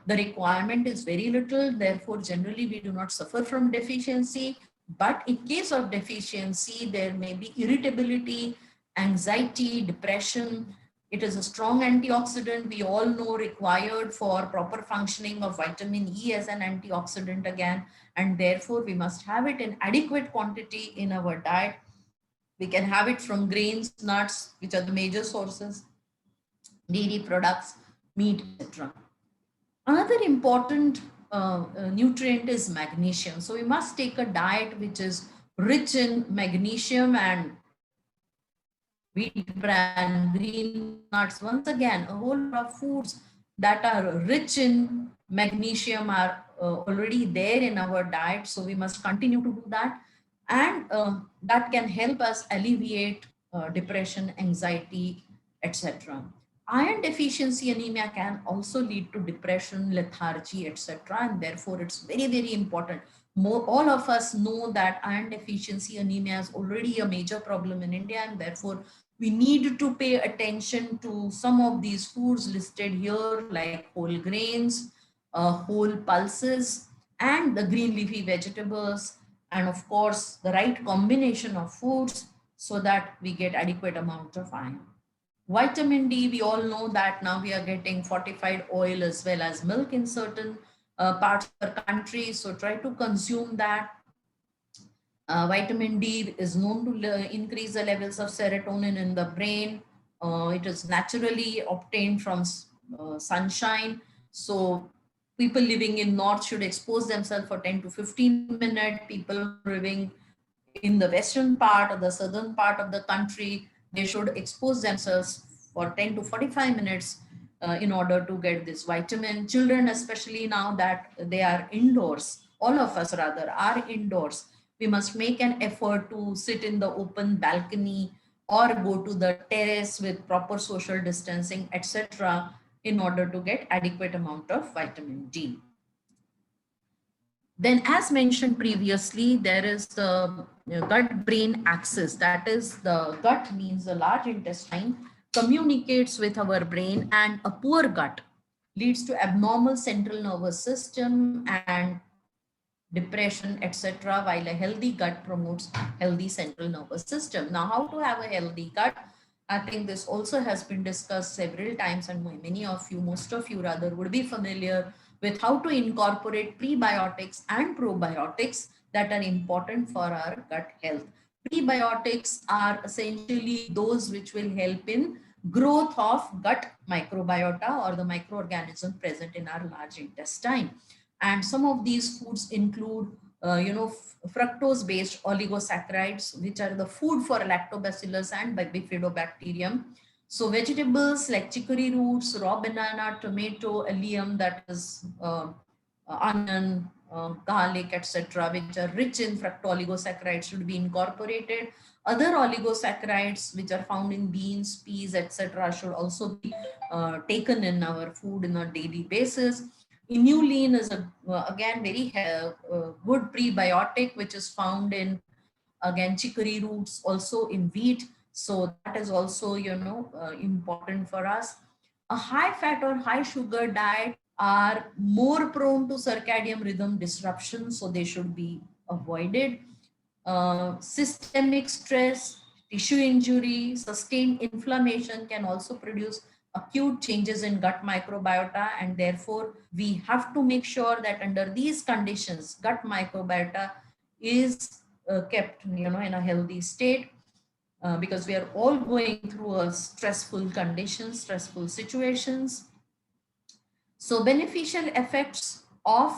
The requirement is very little, therefore generally we do not suffer from deficiency. But in case of deficiency, there may be irritability, anxiety, depression. It is a strong antioxidant, we all know, required for proper functioning of vitamin E as an antioxidant again, and therefore we must have it in adequate quantity in our diet. We can have it from grains, nuts, which are the major sources, dairy products, meat, etc. Another important nutrient is magnesium. So we must take a diet which is rich in magnesium, and wheat bran, green nuts. Once again, a whole lot of foods that are rich in magnesium are already there in our diet. So we must continue to do that. And that can help us alleviate depression, anxiety, etc. Iron deficiency anemia can also lead to depression, lethargy, etc. And therefore, it's very, very important. All of us know that iron deficiency anemia is already a major problem in India, and therefore we need to pay attention to some of these foods listed here, like whole grains, whole pulses, and the green leafy vegetables, and of course the right combination of foods so that we get adequate amount of iron. Vitamin D, we all know that now we are getting fortified oil as well as milk in certain parts of the country. So try to consume that. Vitamin D is known to increase the levels of serotonin in the brain. It is naturally obtained from sunshine. So people living in north should expose themselves for 10 to 15 minutes. People living in the western part or the southern part of the country, they should expose themselves for 10 to 45 minutes in order to get this vitamin. Children, especially now that they are indoors, all of us rather are indoors, we must make an effort to sit in the open balcony or go to the terrace with proper social distancing, etc., in order to get adequate amount of vitamin D. Then, as mentioned previously, there is the gut-brain axis. That is, the gut means the large intestine communicates with our brain, and a poor gut leads to abnormal central nervous system and depression, etc., while a healthy gut promotes healthy central nervous system. Now, how to have a healthy gut? I think this also has been discussed several times, and many of you, most of you rather, would be familiar with how to incorporate prebiotics and probiotics that are important for our gut health. Prebiotics are essentially those which will help in growth of gut microbiota or the microorganism present in our large intestine. And some of these foods include fructose based oligosaccharides, which are the food for lactobacillus and bifidobacterium. So vegetables like chicory roots, raw banana, tomato, allium, that is onion, garlic, etc., which are rich in fructooligosaccharides, should be incorporated. Other oligosaccharides which are found in beans, peas, etc., should also be taken in our food on a daily basis. Inulin is again very good prebiotic, which is found in, again, chicory roots, also in wheat. So that is also important for us. A high fat or high sugar diet are more prone to circadian rhythm disruption, so they should be avoided. Systemic stress, tissue injury, sustained inflammation can also produce acute changes in gut microbiota, and therefore we have to make sure that under these conditions gut microbiota is kept in a healthy state, because we are all going through a stressful conditions, stressful situations. So beneficial effects of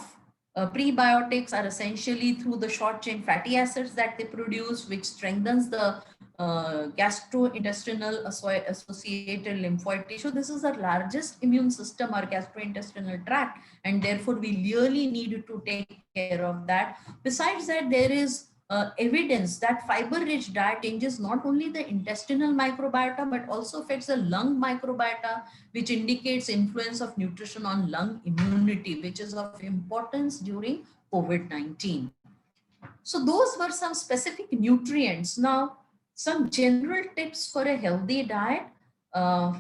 prebiotics are essentially through the short chain fatty acids that they produce, which strengthens the gastrointestinal associated lymphoid tissue. This is the largest immune system, or gastrointestinal tract, and therefore we really need to take care of that. Besides that, there is evidence that fiber-rich diet changes not only the intestinal microbiota but also affects the lung microbiota, which indicates influence of nutrition on lung immunity, which is of importance during COVID-19. So those were some specific nutrients. Now, some general tips for a healthy diet.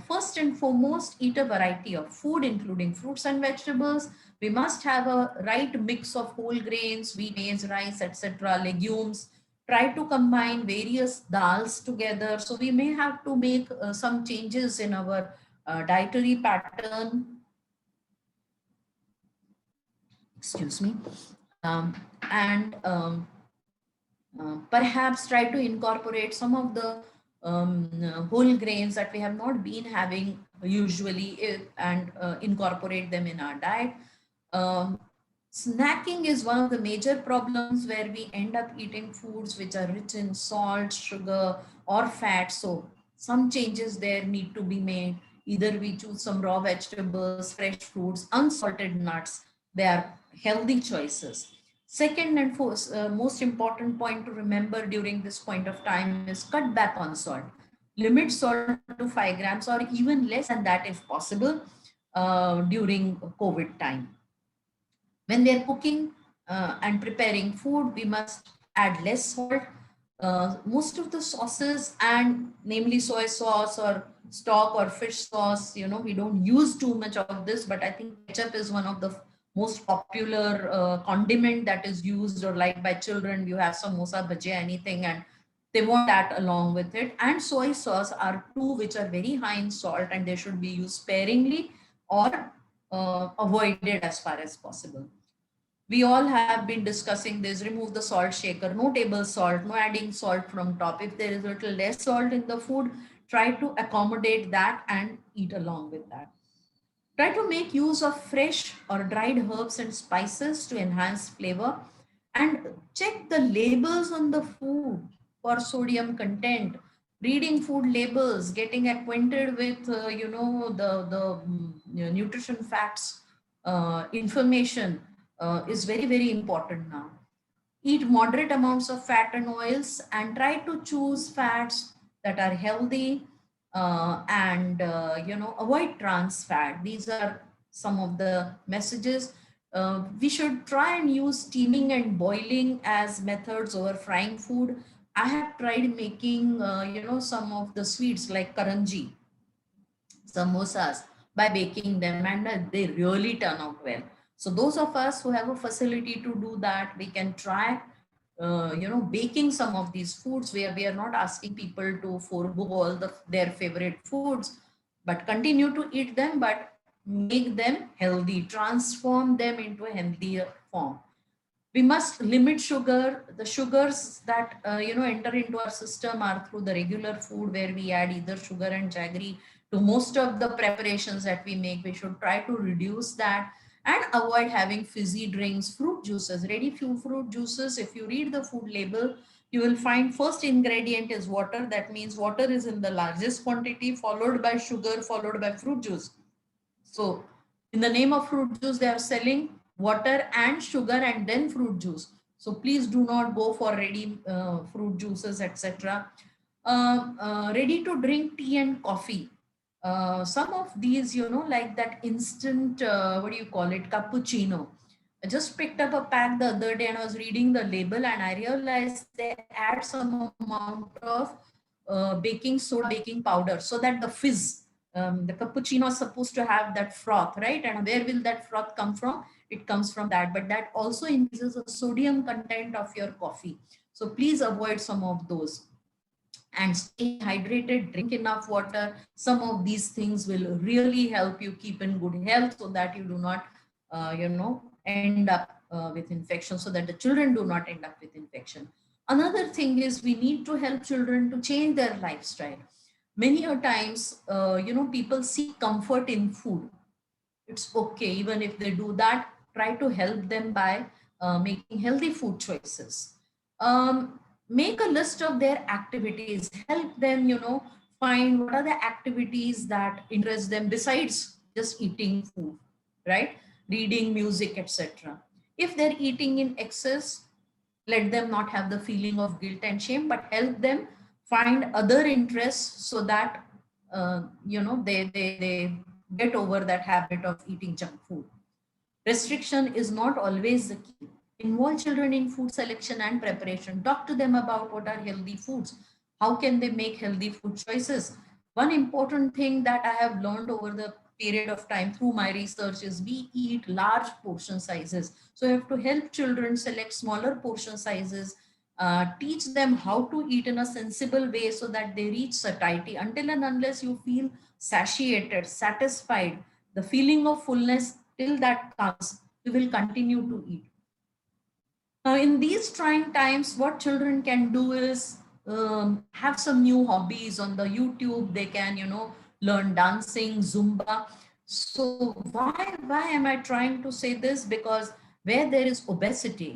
First and foremost, eat a variety of food, including fruits and vegetables. We must have a right mix of whole grains, wheat, maize, rice, etc., legumes. Try to combine various dals together. So we may have to make some changes in our dietary pattern. Excuse me. Um, and Perhaps try to incorporate some of the whole grains that we have not been having usually, and incorporate them in our diet. Um, Snacking is one of the major problems where we end up eating foods which are rich in salt, sugar, or fat. So some changes there need to be made. Either we choose some raw vegetables, fresh fruits, unsalted nuts. They are healthy choices. Second and most important point to remember during this point of time is cut back on salt. Limit salt to 5 grams or even less than that if possible during COVID time. When we are cooking and preparing food, we must add less salt. Most of the sauces, and namely soy sauce or stock or fish sauce, we don't use too much of this, but I think ketchup is one of the most popular condiment that is used or liked by children. You have samosa, bhaji, anything, and they want that along with it. And soy sauce are two which are very high in salt, and they should be used sparingly or avoided as far as possible. We all have been discussing this: remove the salt shaker, no table salt, no adding salt from top. If there is a little less salt in the food, try to accommodate that and eat along with that. Try to make use of fresh or dried herbs and spices to enhance flavor, and check the labels on the food for sodium content. Reading food labels, getting acquainted with nutrition facts information is very, very important now. Eat moderate amounts of fat and oils, and try to choose fats that are healthy, and avoid trans fat. These are some of the messages. We should try and use steaming and boiling as methods over frying food. I have tried making some of the sweets like karanji, samosas, by baking them, and they really turn out well. So those of us who have a facility to do that, we can try baking some of these foods, where we are not asking people to forego all their favorite foods, but continue to eat them, but make them healthy, transform them into a healthier form. We must limit sugar. The sugars that enter into our system are through the regular food, where we add either sugar and jaggery to most of the preparations that we make. We should try to reduce that and avoid having fizzy drinks. Fruit juices, ready few fruit juices, if you read the food label, you will find first ingredient is water. That means water is in the largest quantity, followed by sugar, followed by fruit juice. So in the name of fruit juice, they are selling water and sugar and then fruit juice. So please do not go for ready fruit juices, etc. Ready to drink tea and coffee. Some of these, like that instant, what do you call it, cappuccino. I just picked up a pack the other day and I was reading the label, and I realized they add some amount of baking soda, baking powder, so that the fizz, the cappuccino is supposed to have that froth, right? And where will that froth come from? It comes from that, but that also increases the sodium content of your coffee. So please avoid some of those and stay hydrated, drink enough water. Some of these things will really help you keep in good health, so that you do not, end up with infection, so that the children do not end up with infection. Another thing is we need to help children to change their lifestyle. Many a times, people seek comfort in food. It's okay even if they do that. Try to help them by making healthy food choices. Make a list of their activities. Help them find what are the activities that interest them besides just eating food, right? Reading, music, etc. If they're eating in excess, let them not have the feeling of guilt and shame, but help them find other interests, so that they get over that habit of eating junk food. Restriction is not always the key. Involve children in food selection and preparation. Talk to them about what are healthy foods. How can they make healthy food choices? One important thing that I have learned over the period of time through my research is we eat large portion sizes. So you have to help children select smaller portion sizes, teach them how to eat in a sensible way so that they reach satiety. Until and unless you feel satiated, satisfied, the feeling of fullness, till that comes, we will continue to eat. Now, in these trying times, what children can do is have some new hobbies on the YouTube. They can, learn dancing, Zumba. So why am I trying to say this? Because where there is obesity,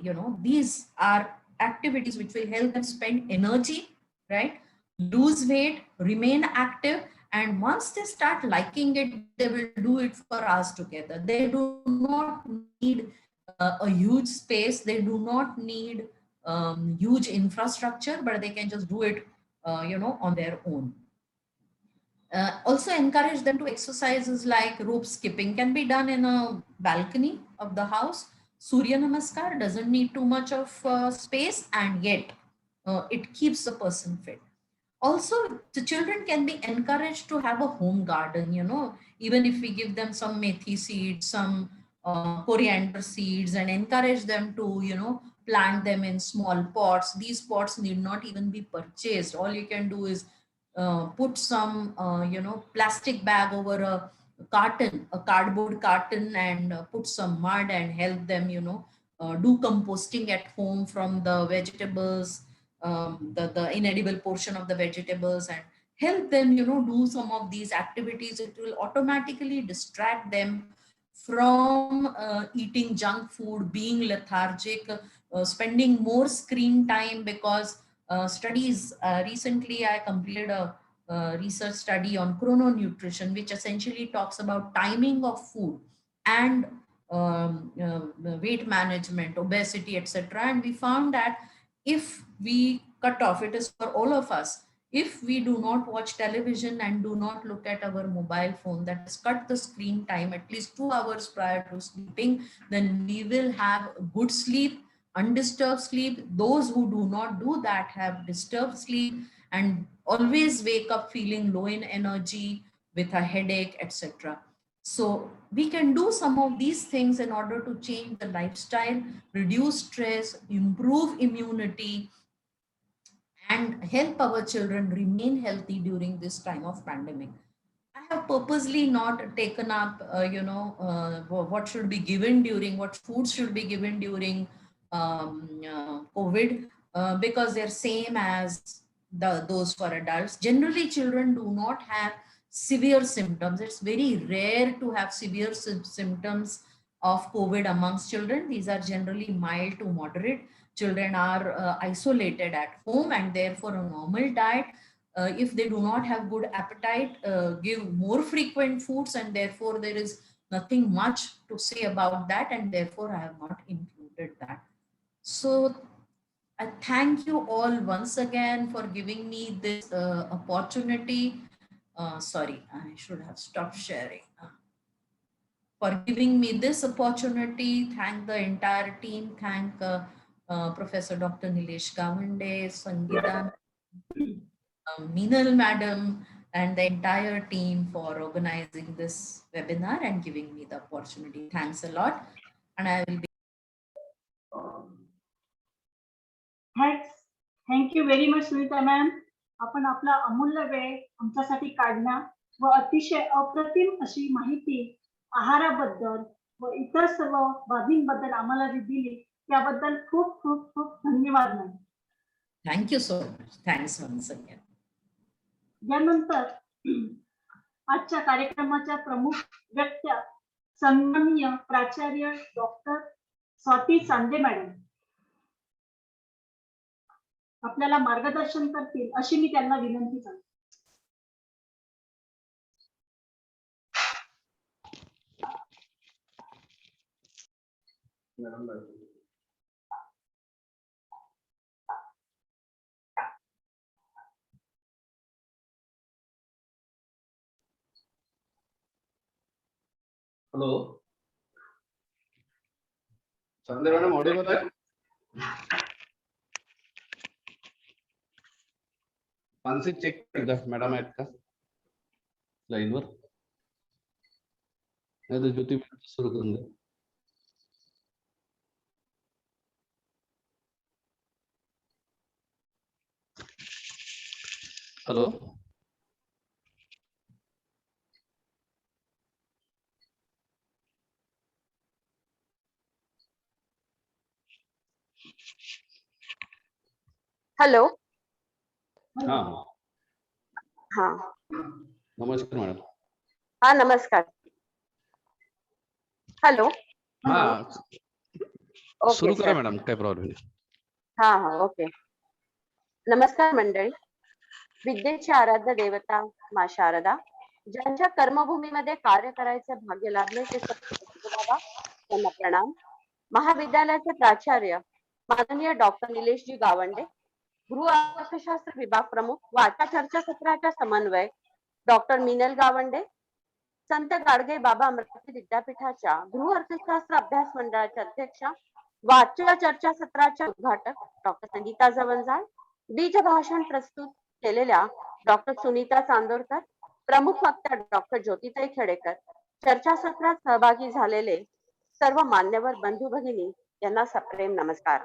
these are activities which will help them spend energy, right? Lose weight, remain active, and once they start liking it, they will do it for hours together. They do not need a huge space. They do not need huge infrastructure, but they can just do it, on their own. Also encourage them to exercises like rope skipping can be done in a balcony of the house. Surya Namaskar doesn't need too much of space, and yet it keeps the person fit. Also, the children can be encouraged to have a home garden, even if we give them some methi seeds, some coriander seeds, and encourage them to, plant them in small pots. These pots need not even be purchased. All you can do is put some, plastic bag over a carton, a cardboard carton, and put some mud and help them, do composting at home from the vegetables, the inedible portion of the vegetables, and help them, do some of these activities. It will automatically distract them from eating junk food, being lethargic, spending more screen time. Because studies, recently I completed a research study on chrononutrition, which essentially talks about timing of food and weight management, obesity, etc. And we found that if we cut off, it is for all of us, if we do not watch television and do not look at our mobile phone, that is cut the screen time at least 2 hours prior to sleeping, then we will have good sleep, undisturbed sleep. Those who do not do that have disturbed sleep and always wake up feeling low in energy, with a headache, etc. So we can do some of these things in order to change the lifestyle, reduce stress, improve immunity, and help our children remain healthy during this time of pandemic. I have purposely not taken up, what should be given during, what foods should be given during COVID, because they're same as those for adults. Generally, children do not have severe symptoms. It's very rare to have severe symptoms of COVID amongst children. These are generally mild to moderate. Children are isolated at home, and therefore a normal diet. If they do not have good appetite, give more frequent foods, and therefore there is nothing much to say about that, and therefore I have not included that. So I thank you all once again for giving me this opportunity. Sorry, I should have stopped sharing. For giving me this opportunity, thank the entire team, thank Professor Dr. Nilesh Gawande, Sangeeta, Meenal Madam, and the entire team for organizing this webinar and giving me the opportunity. Thanks a lot. And I will be. Thank you very much, Sunita ma'am. आपण आपला अमूल्य वेळ आमच्यासाठी काढला व अतिशय अप्रतिम अशी माहिती आहाराबद्दल व इतर सर्व बाबींबद्दल आम्हाला जी दिली त्याबद्दल खूप खूप खूप धन्यवाद ma'am. Thank you so much. Thanks once again. यानंतर आजच्या कार्यक्रमाच्या प्रमुख व्यक्त्या सन्माननीय प्राचार्य डॉक्टर स्वाती सांदे मॅडम आपल्याला मार्गदर्शन करतील अशी मी त्यांना विनंती करते. हेलो संदे मॅडम ऑडिबल आहे? मानसिक चेक एकदा मॅडम आहेत का? लाईनवर नाही तर ज्योती सुरू करून द्या. हॅलो. हॅलो. हा हा नमस्कार मॅडम. हा नमस्कार. हॅलो. हा ओके सुरू करा सर. मॅडम, काय प्रॉब्लेम नाही. हा हा ओके. नमस्कार मंडळी. विद्येची आराध्य देवता मा शारदा, ज्यांच्या कर्मभूमीमध्ये कार्य करायचं भाग्य लाभले ते बाबा त्यांना प्रणाम. महाविद्यालयाचे प्राचार्य माननीय डॉक्टर निलेशजी गावंडे, गृह अर्थशास्त्र विभाग प्रमुख व आता चर्चा सत्राच्या समन्वय डॉक्टर मिनल गावंडे, संत गाडगे बाबा अमरावती विद्यापीठाच्या गृह अर्थशास्त्र अभ्यास मंडळाच्या अध्यक्षा व आजच्या चर्चा सत्राच्या उद्घाटक डॉक्टर संगीता जवंजाळ, बीज भाषण प्रस्तुत केलेल्या डॉक्टर सुनीता चांदोरकर, प्रमुख वक्ता डॉक्टर ज्योतिताई खेडेकर, चर्चा सत्रात सहभागी झालेले सर्व मान्यवर बंधू भगिनी यांना सप्रेम नमस्कार.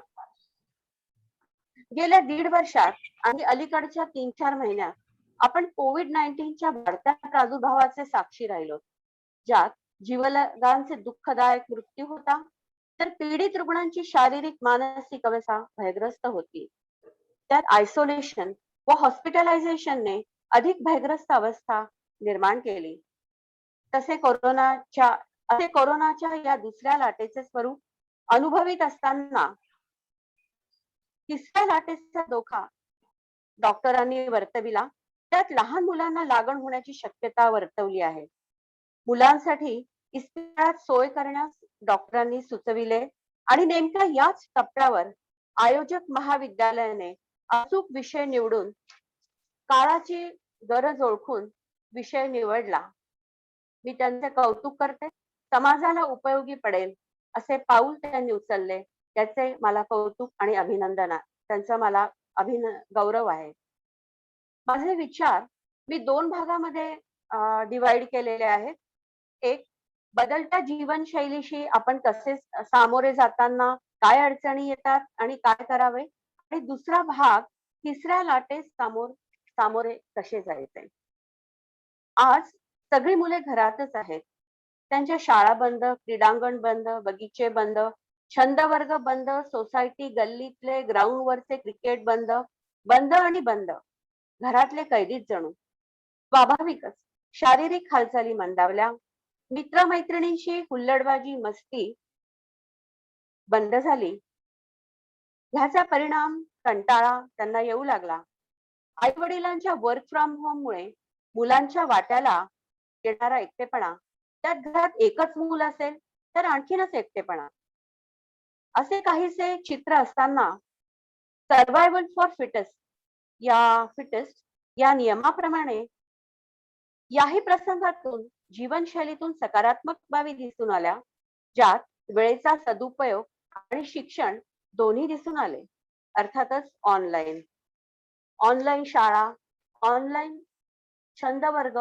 गेल्या 1.5 वर्षात आणि अलीकडच्या 3-4 महिन्यात आपण कोविड-19च्या वाढत्या प्रादुर्भावाचे साक्षी राहिलो, ज्यात जीवलगांचे दुःखदायक मृत्यू होता, तर पीडित रुग्णांची शारीरिक मानसिक अवस्था भयग्रस्त होती. त्यात आयसोलेशन व हॉस्पिटलायझेशनने अधिक भयग्रस्त अवस्था निर्माण केली. तसे कोरोनाच्या या दुसऱ्या लाटेचे स्वरूप अनुभवित असताना तिसऱ्या लाटेचा धोका डॉक्टरांनी वर्तविला, त्यात लहान मुलांना लागण होण्याची शक्यता वर्तवली आहे. मुलांसाठी इस्पितळात सोय करण्यास डॉक्टरांनी सुचविले आणि नेमक्या याच टप्प्यावर आयोजक महाविद्यालयाने अचूक विषय निवडून काळाची गरज ओळखून विषय निवडला. मी त्यांचे कौतुक करते. समाजाला उपयोगी पडेल असे पाऊल त्यांनी उचलले, त्याचे मला कौतुक आणि अभिनंदन आहे. त्यांचा मला गौरव आहे. माझे विचार मी 2 भागामध्ये डिवाइड केलेले आहेत. एक, बदलत्या जीवनशैलीशी आपण कसे सामोरे जाताना काय अडचणी येतात आणि काय करावे, आणि दुसरा भाग तिसऱ्या लाटेस सामोरे कसे जायचे. आज सगळी मुले घरातच आहेत. त्यांच्या शाळा बंद, क्रीडांगण बंद, बगीचे बंद, छंद वर्ग बंद, सोसायटी गल्लीतले ग्राउंड वरचे क्रिकेट बंद आणि बंद. घरातले कैदीच जणू. स्वाभाविकच शारीरिक हालचाली मंदावल्या, मित्रमैत्रिणींशी हुल्लडबाजी मस्ती बंद झाली. ह्याचा परिणाम कंटाळा त्यांना येऊ लागला. आई वडिलांच्या वर्क फ्रॉम होम मुळे मुलांच्या वाट्याला येणारा एकटेपणा, त्यात घरात एकच मूल असेल तर आणखीनच एकटेपणा, असे काहीसे चित्र असताना सर्व्हायव्हल फॉर फिटेस्ट या नियमाप्रमाणे याही प्रसंगातून जीवनशैलीतून सकारात्मक बाबी दिसून आल्या, ज्यात वेळेचा सदुपयोग आणि शिक्षण दोन्ही दिसून आले. अर्थातच ऑनलाईन शाळा, ऑनलाईन छंद वर्ग,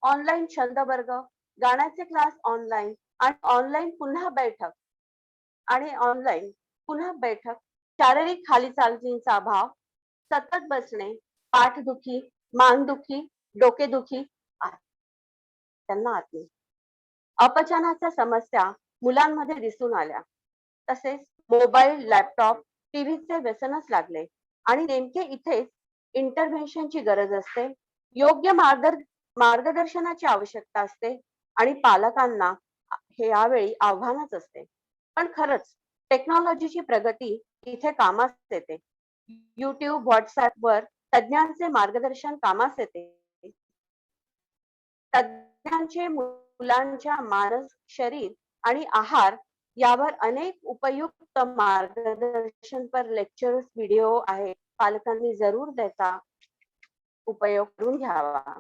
ऑनलाईन छंद वर्ग, गाण्याचे क्लास ऑनलाईन आणि ऑनलाईन पुन्हा बैठक, शारीरिक हालचालींचा अभाव, सतत बसणे, पाठदुखी, मानदुखी, डोकेदुखी, त्यांना आत्मी अपचनाच्या समस्या मुलांमध्ये दिसून आल्या. तसेच मोबाईल, लॅपटॉप, टीव्हीचे व्यसनच लागले आणि नेमके इथेच इंटरव्हेन्शनची गरज असते. योग्य मार्गदर्शनाची आवश्यकता असते आणि पालकांना हे यावेळी आव्हानच असते. पण खरंच टेक्नॉलॉजीची प्रगती इथे कामास येते. युट्यूब, व्हॉट्सअप वर तज्ञांचे मार्गदर्शन कामास येते. तज्ञांचे मुलांच्या मानस, शरीर आणि आहार यावर अनेक उपयुक्त मार्गदर्शनपर लेक्चर्स, व्हिडिओ आहेत. पालकांनी जरूर त्याचा उपयोग करून घ्यावा.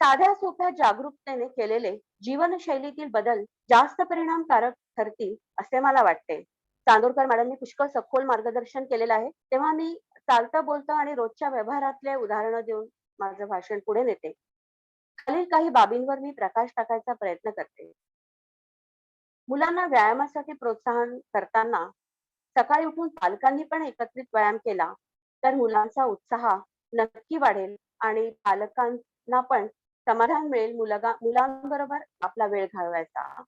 साध्या सोप्या जागरूकतेने केलेले जीवनशैलीतील बदल जास्त परिणामकारक ठरतील असे मला वाटते. चांदोरकर मॅडमनी पुष्कळ सखोल मार्गदर्शन केलेलं आहे, तेव्हा मी चालतं बोलतं आणि रोजच्या व्यवहारातले उदाहरणं देऊन माझं भाषण पुढे नेते. खालील काही बाबींवर मी प्रकाश टाकायचा प्रयत्न करते. मुलांना व्यायामासाठी प्रोत्साहन करताना सकाळी उठून पालकांनी पण एकत्रित व्यायाम केला तर मुलांचा उत्साह नक्की वाढेल आणि पालकांना पण समाधान मिळेल मुलांबरोबर आपला वेळ घालवायचा.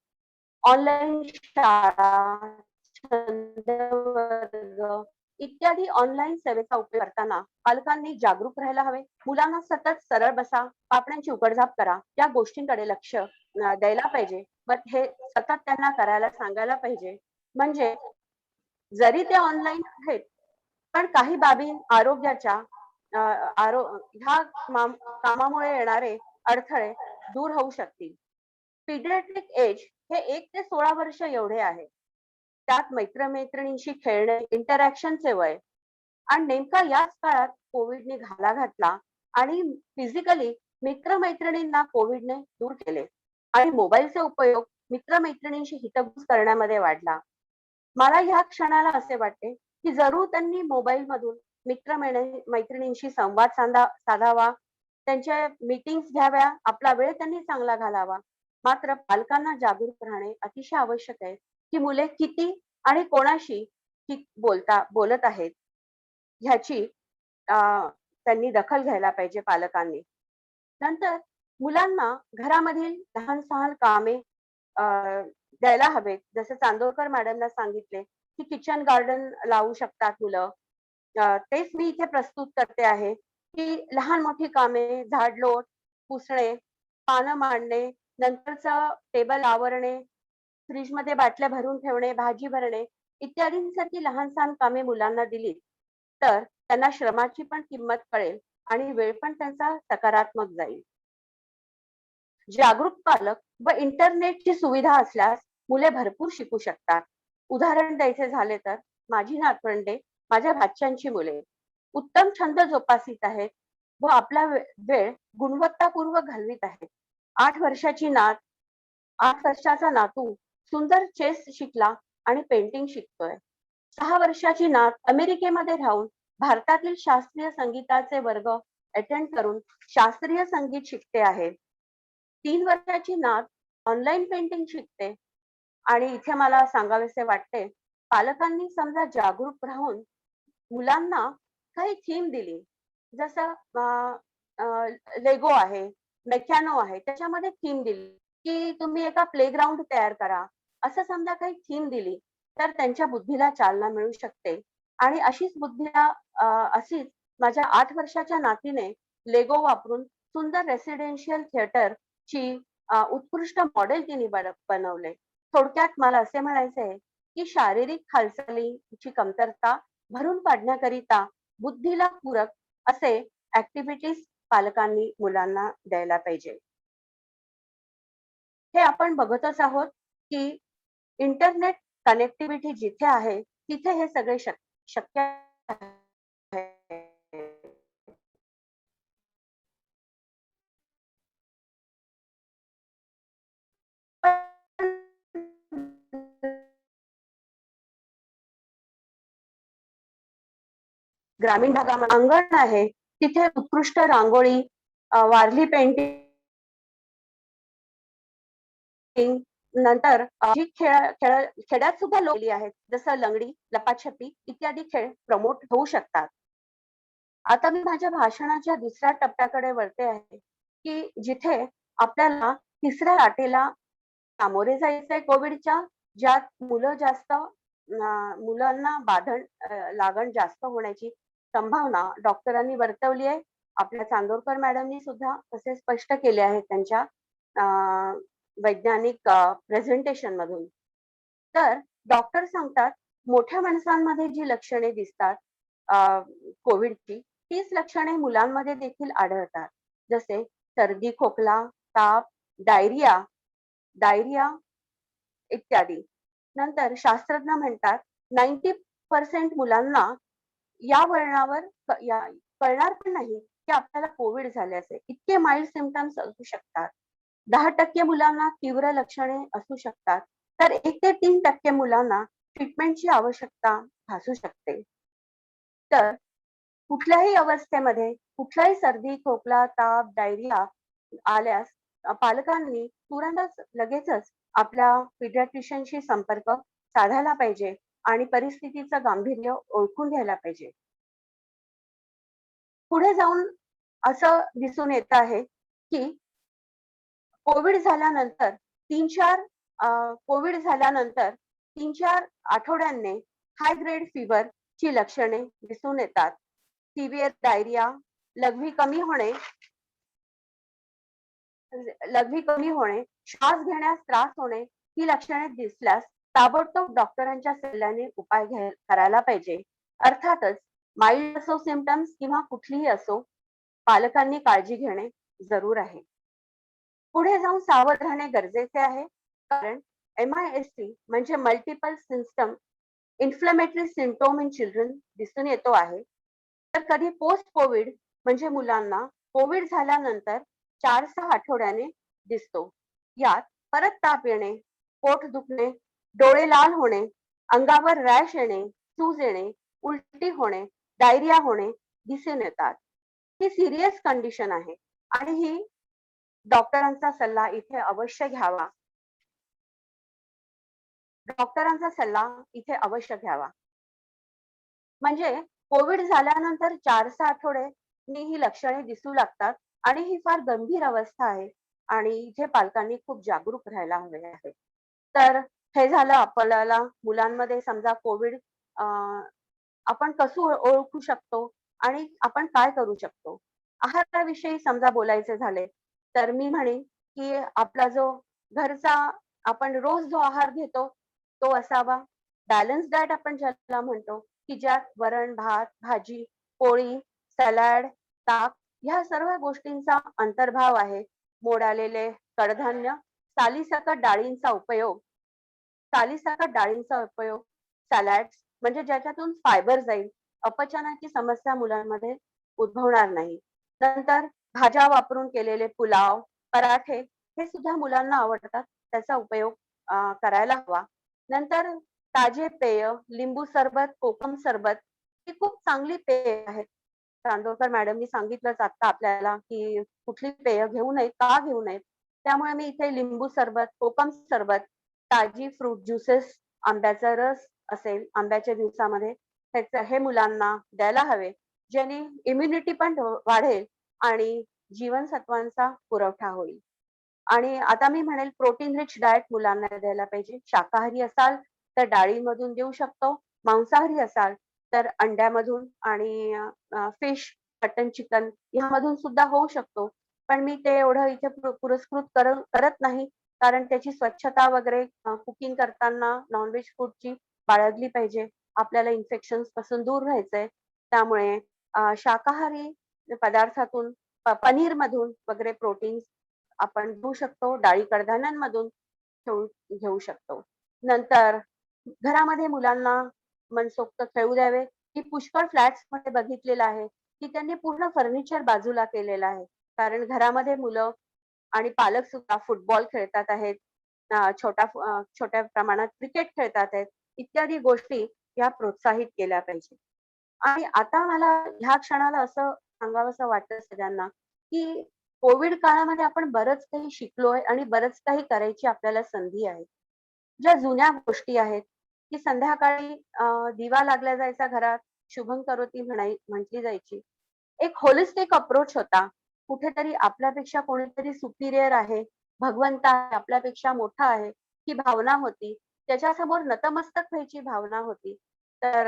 ऑनलाईन शाळा, छंद वर्ग इत्यादी ऑनलाईन सेवेचा उपयोग करताना पालकांनी जागरूक राहायला हवे. मुलांना सतत सरळ बसा, पापण्यांची उघडझाप करा या गोष्टींकडे लक्ष द्यायला पाहिजे. पण हे सतत त्यांना करायला सांगायला पाहिजे. म्हणजे जरी ते ऑनलाईन आहेत पण काही बाबी आरोग्याच्या ह्या कामामुळे येणारे अडथळे दूर होऊ शकतील. पीडियाट्रिक एज हे 1 ते 16 वर्ष एवढे आहे. त्यात मैत्रमैत्रिणींशी खेळणे, इंटरॅक्शनचे वय आणि नेमका याच काळात कोविडने घाला घातला आणि फिजिकली मित्रमैत्रिणींना कोविडने दूर केले आणि मोबाईलचा उपयोग मित्रमैत्रिणींशी हितगुज करण्यामध्ये वाढला. मला ह्या क्षणाला असे वाटते की जरूर त्यांनी मोबाईल मधून मैत्रिणींशी संवाद साधावा, त्यांच्या मीटिंग्स घ्याव्या, आपला वेळ त्यांनी चांगला घालावा. मात्र पालकांना जागरूक राहणे अतिशय आवश्यक आहे की मुले किती आणि कोणाशी बोलत आहेत ह्याची त्यांनी दखल घ्यायला पाहिजे पालकांनी. नंतर मुलांना घरामधील लहान सहान कामे द्यायला हवेत. जसं चांदोरकर मॅडमला सांगितले की किचन गार्डन लावू शकतात मुलं. तेच मी इथे प्रस्तुत करते आहे की लहान मोठी कामे, झाडलोट, पुसणे, पानं मांडणे, नंतरचं टेबल आवरणे, फ्रीजमध्ये बाटल्या भरून ठेवणे, भाजी भरणे इत्यादींसारखी लहान सहान कामे मुलांना दिली तर त्यांना श्रमाची पण किंमत कळेल आणि वेळ पण त्यांचा सकारात्मक जाईल. जागरूक पालक व इंटरनेटची सुविधा असल्यास मुले भरपूर शिकू शकतात. उदाहरण द्यायचे झाले तर माझी नातवंडे, माझ्या भाच्यांची मुले उत्तम छंद जोपासित आहेत व आपला वेळ गुणवत्तापूर्वक घालवित आहेत. 8 वर्षाचा नातू सुंदर चेस शिकला आणि पेंटिंग शिकतोय. 6 वर्षाची नात अमेरिकेमध्ये राहून भारतातील शास्त्रीय संगीताचे वर्ग अटेंड करून शास्त्रीय संगीत शिकते आहे. 3 वर्षाची नात ऑनलाईन पेंटिंग शिकते. आणि इथे मला सांगावेसे वाटते, पालकांनी समजा जागरूक राहून मुलांना काही थीम दिली, जसं लेगो आहे, मेकॅनो आहे, त्याच्यामध्ये थीम दिली की तुम्ही एका प्लेग्राऊंड तयार करा, असं समजा काही थीम दिली तर त्यांच्या बुद्धीला चालना मिळू शकते. आणि अशीच माझ्या 8 वर्षाच्या नातीने लेगो वापरून सुंदर रेसिडेन्शियल थिएटरची उत्कृष्ट मॉडेल तिने बनवले. थोडक्यात मला असे म्हणायचे आहे की शारीरिक हालचालीची कमतरता भरून काढण्याकरिता बुद्धीला पूरक असे ऍक्टिव्हिटीज पालकांनी मुलांना द्यायला पाहिजे. हे आपण बघतच आहोत की इंटरनेट कनेक्टिव्हिटी जिथे आहे तिथे हे सगळे शक्य आहे. ग्रामीण भागामध्ये अंगण आहे तिथे उत्कृष्ट रांगोळी, वारली पेंटिंग, नंतर जी खेड्यात सुद्धा लोकली आहेत जसं लंगडी, लपाछपी इत्यादी खेळ प्रमोट होऊ शकतात. आता मी माझ्या भाषणाच्या दुसऱ्या टप्प्याकडे वळते आहे की जिथे आपल्याला तिसऱ्या लाटेला सामोरे जायचंय कोविडच्या, ज्यात मुलांना लागण जास्त होण्याची संभावना डॉक्टरांनी वर्तवली आहे. आपल्या चांदोरकर मॅडमनी सुद्धा तसे स्पष्ट केले आहे त्यांच्या वैज्ञानिक प्रेझेंटेशन मधून. तर डॉक्टर सांगतात मोठ्या माणसांमध्ये जी लक्षणे दिसतात कोविडची तीच लक्षणे मुलांमध्ये देखील आढळतात. जसे सर्दी, खोकला, ताप, डायरिया इत्यादी. नंतर शास्त्रज्ञ म्हणतात 90% मुलांना या वळणावर कळणार पण नाही की आपल्याला कोविड झाले असे. इतके माइल्ड सिम्पटम्स असू शकतात. 10% मुलांना तीव्र लक्षणे असू शकतात तर 1 ते 3% मुलांना ट्रीटमेंटची आवश्यकता भासू शकते. तर कुठल्याही अवस्थेमध्ये कुठलाही सर्दी, खोकला, ताप, डायरिया आल्यास पालकांनी तुरंतच लगेचच आपल्या पिडियाट्रिशियनशी संपर्क साधायला पाहिजे आणि परिस्थितीचं गांभीर्य ओळखून घ्यायला पाहिजे. पुढे जाऊन असं दिसून येत आहे की कोविड झाल्यानंतर 3-4 कोविड झाल्यानंतर 3-4 आठवड्यांनी हाय ग्रेड फीवर ची लक्षणे दिसून येतात. सिव्हिअर डायरिया, लघवी कमी होणे, श्वास घेण्यास त्रास होणे ही लक्षणे दिसल्यास ताबडतोब डॉक्टरांच्या सल्ल्याने उपाय करायला पाहिजे. अर्थातच माइल्ड असो सिम्पटम्स किंवा कुठलीही असो, पालकांनी काळजी घेणे जरूर आहे. पुढे जाऊन सावध राहणे गरजेचे आहे, कारण MIST म्हणजे multiple system inflammatory symptom in children दिसून येतो आहे. तर कधी पोस्ट कोविड म्हणजे मुलांना कोविड झाल्यानंतर 4-6 आठवड्याने दिसतो. यात परत ताप येणे, पोट दुखणे, डोळे लाल होणे, अंगावर रॅश येणे, सूज येणे, उलटी होणे, डायरिया होणे दिसून येतात. ही सिरियस कंडिशन आहे आणि ही डॉक्टरांचा सल्ला इथे अवश्य घ्यावा. म्हणजे कोविड झाल्यानंतर 4-6 आठवड्यांनी ही लक्षणे दिसू लागतात आणि ही फार गंभीर अवस्था आहे आणि इथे पालकांनी खूप जागरूक राहायला हवे आहे. तर हे झालं आपल्याला मुलांमध्ये समजा कोविड आपण कसं ओळखू शकतो आणि आपण काय करू शकतो. आहाराविषयी समजा बोलायचे झाले तर मी म्हणेन की आपला जो घरचा आपण रोज जो आहार घेतो तो असावा. बॅलन्स डाएट आपण ज्याला म्हणतो की ज्यात वरण, भात, भाजी, पोळी, सॅलड, ताक ह्या सर्व गोष्टींचा अंतर्भाव आहे. मोड आलेले कडधान्य, सालीसकट डाळींचा उपयोग, सॅलड म्हणजे ज्याच्यातून फायबर जाईल, अपचनाची समस्या मुलांमध्ये उद्भवणार नाही. नंतर भाज्या वापरून केलेले पुलाव, पराठे हे सुद्धा मुलांना आवडतात, त्याचा उपयोग करायला हवा. नंतर ताजे पेय, लिंबू सरबत, कोकम सरबत ही खूप चांगली पेय आहेत. चांदोरकर मॅडमनी सांगितलंच आता आपल्याला की कुठली पेय घेऊ नयेत, का घेऊ नयेत. त्यामुळे मी इथे लिंबू सरबत, कोकम सरबत, ताजी फ्रूट ज्युसेस, आंब्याचा रस असेल आंब्याच्या दिवसामध्ये हे मुलांना द्यायला हवे, ज्याने इम्युनिटी पण वाढेल आणि जीवनसत्वांचा पुरवठा होईल. आणि आता मी म्हणेल प्रोटीन रिच डाएट मुलांना द्यायला पाहिजे. शाकाहारी असाल तर डाळीमधून देऊ शकतो, मांसाहारी असाल तर अंड्यामधून आणि फिश, मटन, चिकन यामधून सुद्धा होऊ शकतो. पण मी ते एवढं इथे पुरस्कृत करत नाही, कारण त्याची स्वच्छता वगैरे कुकिंग करताना नॉनव्हेज फूडची बाळगली पाहिजे. आपल्याला इन्फेक्शन्स पासून दूर राहायचंय. त्यामुळे शाकाहारी पदार्थातून पनीर मधून वगैरे प्रोटीन आपण घेऊ शकतो, डाळी कडधान्यांमधून घेऊ शकतो. नंतर घरामध्ये मुलांना मनसोक्त खेळू द्यावे. की पुष्कळ फ्लॅट्स मध्ये बघितलेलं आहे की त्यांनी पूर्ण फर्निचर बाजूला केलेलं आहे, कारण घरामध्ये मुलं आणि पालक सुद्धा फुटबॉल खेळतात आहेत, छोट्या प्रमाणात क्रिकेट खेळतात आहेत, इत्यादी गोष्टी या प्रोत्साहित केल्या पाहिजे. आणि आता मला ह्या क्षणाला असं सांगावंसं वाटतं सगळ्यांना की कोविड काळामध्ये आपण बरंच काही शिकलोय आणि बरंच काही करायची आपल्याला संधी आहे. ज्या जुन्या गोष्टी आहेत की संध्याकाळी दिवा लागला जायचा घरात, शुभं करोती म्हटली जायची. एक होलिस्टिक अप्रोच होता. कुठेतरी आपल्यापेक्षा कोणीतरी सुपिरियर आहे, भगवंत आहे, आपल्यापेक्षा मोठा आहे ही भावना होती. त्याच्यासमोर नतमस्तक व्हायची भावना होती. तर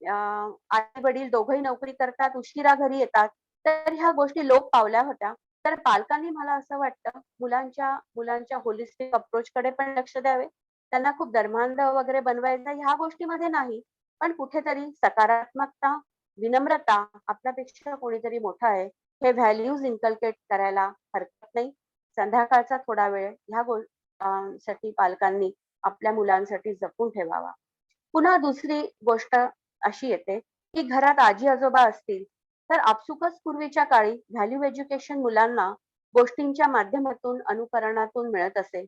आई वडील दोघंही नोकरी करतात, उशिरा घरी येतात, तर ह्या गोष्टी लोप पावल्या होत्या. तर पालकांनी मला असं वाटतं मुलांच्या होलिस्टिक अप्रोच कडे पण लक्ष द्यावे. त्यांना खूप धर्मांध वगैरे बनवायचं ह्या गोष्टीमध्ये नाही, पण कुठेतरी सकारात्मकता, विनम्रता, आपल्यापेक्षा कोणीतरी मोठा आहे हे व्हॅल्यूज इन्कल्केट करायला हरकत नाही. संध्याकाळचा थोडा वेळ ह्या साठी पालकांनी आपल्या मुलांसाठी जपून ठेवावा. पुन्हा दुसरी गोष्ट अशी येते की घरात आजी आजोबा असतील तर आपसुकच पूर्वीच्या काळी व्हॅल्यू एज्युकेशन मुलांना गोष्टींच्या माध्यमातून अनुकरणातून मिळत असे.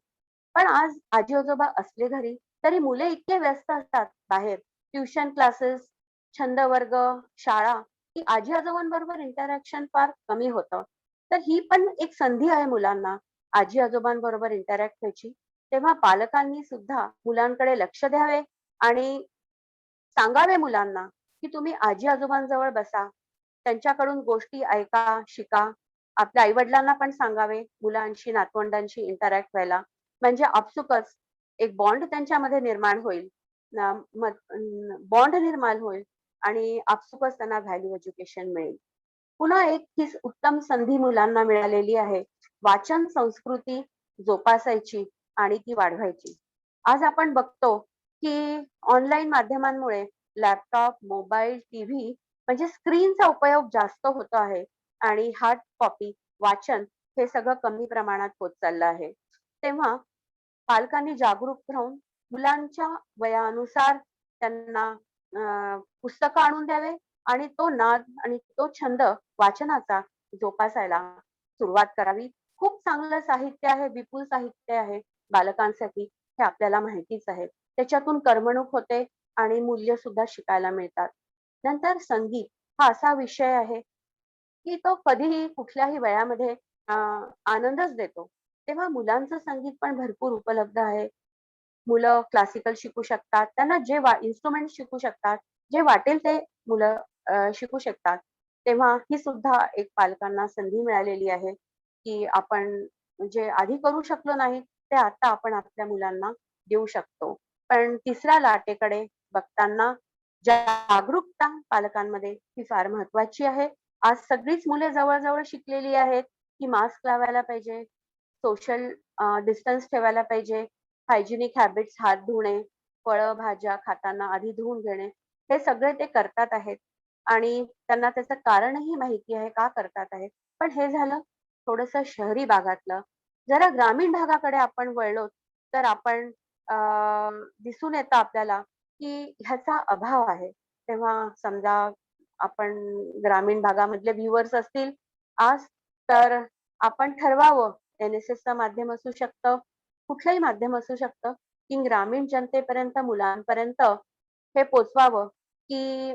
पण आज आजी आजोबा असले घरी तरी मुले इतके व्यस्त असतात बाहेर, ट्युशन क्लासेस, छंद वर्ग, शाळा, की आजी आजोबांबरोबर इंटरॅक्शन फार कमी होतं. तर ही पण एक संधी आहे मुलांना आजी आजोबांबरोबर इंटरॅक्ट व्हायची. तेव्हा पालकांनी सुद्धा मुलांकडे लक्ष द्यावे आणि सांगावे मुलांना, की तुम्ही आजी आजोबांजवळ बसा, त्यांच्याकडून गोष्टी ऐका, शिका. आपल्या आई-वडिलांना पण सांगावे मुलांशी, नातवंडांशी इंटरॅक्ट व्हायला. म्हणजे आपसुकच एक बॉन्ड त्यांच्यामध्ये निर्माण होईल. बॉन्ड निर्माण होईल आणि आपसुकच त्यांना व्हॅल्यू एज्युकेशन मिळेल. पुन्हा एक ही उत्तम संधी मुलांना मिळालेली आहे. वाचन संस्कृती जोपासायची आणि ती वाढवायची. आज आपण बघतो, की ऑनलाईन माध्यमांमुळे लॅपटॉप, मोबाईल, टीव्ही म्हणजे स्क्रीनचा उपयोग जास्त होतो आहे आणि हार्ड कॉपी, वाचन हे सगळं कमी प्रमाणात होत चाललं आहे. तेव्हा पालकांनी जागरूक राहून मुलांच्या वयानुसार त्यांना पुस्तकं आणून द्यावे आणि तो नाद आणि तो छंद वाचनाचा जोपासायला सुरुवात करावी. खूप चांगलं साहित्य आहे, विपुल साहित्य आहे बालकांसाठी, हे आपल्याला माहितीच आहे. त्याच्यातून करमणूक होते आणि मूल्य सुद्धा शिकायला मिळतात. नंतर संगीत हा असा विषय आहे, की तो कधीही कुठल्याही वयामध्ये आनंदच देतो. तेव्हा मुलांचं संगीत पण भरपूर उपलब्ध आहे. मुलं क्लासिकल शिकू शकतात. त्यांना जे इन्स्ट्रुमेंट शिकू शकतात. जे वाटेल ते मुलं शिकू शकतात. तेव्हा ही सुद्धा एक पालकांना संधी मिळालेली आहे, की आपण जे आधी करू शकलो नाही, ते आता आपण आपल्या मुलांना देऊ शकतो. पण तिसऱ्या लाटेकडे बघताना जागरूकता पालकांमध्ये ही फार महत्वाची आहे. आज सगळीच मुले जवळ-जवळ शिकलेली आहेत, की मास्क लावायला पाहिजे, सोशल डिस्टन्स ठेवायला पाहिजे, हायजिनिक हॅबिट्स हात धुणे, फळं, भाज्या खाताना आधी धुवून घेणे, हे सगळे ते करतात आहेत आणि त्यांना त्याचं कारणही माहिती आहे, का करतात आहेत. पण हे झालं थोडंसं शहरी भागातलं. जरा ग्रामीण भागाकडे आपण वळलो, तर आपण दिसून येतं आपल्याला, की ह्याचा अभाव आहे. तेव्हा समजा आपण ग्रामीण भागामधले व्ह्यूअर्स असतील आज, तर आपण ठरवावं NSSचं माध्यम असू शकतं, कुठलंही माध्यम असू शकतं, की ग्रामीण जनतेपर्यंत, मुलांपर्यंत हे पोहोचवावं, की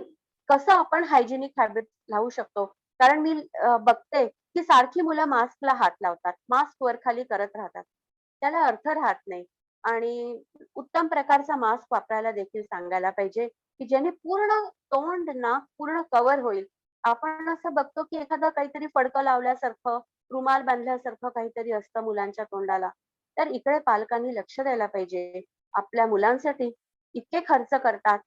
कसं आपण हायजिनिक हॅबिट लावू शकतो. कारण मी बघते, की सारखी मुलं मास्कला हात लावतात. मास्क वर-खाली करत राहतात. त्याला अर्थ राहत नाही आणि उत्तम प्रकारचा मास्क वापरायला देखील सांगायला पाहिजे, की ज्याने पूर्ण तोंड, नाक पूर्ण कव्हर होईल. आपण असं बघतो, की एखादं काहीतरी फडकं लावल्यासारखं, रुमाल बांधल्यासारखं काहीतरी असतं मुलांच्या तोंडाला. तर इकडे पालकांनी लक्ष द्यायला पाहिजे. आपल्या मुलांसाठी इतके खर्च करतात.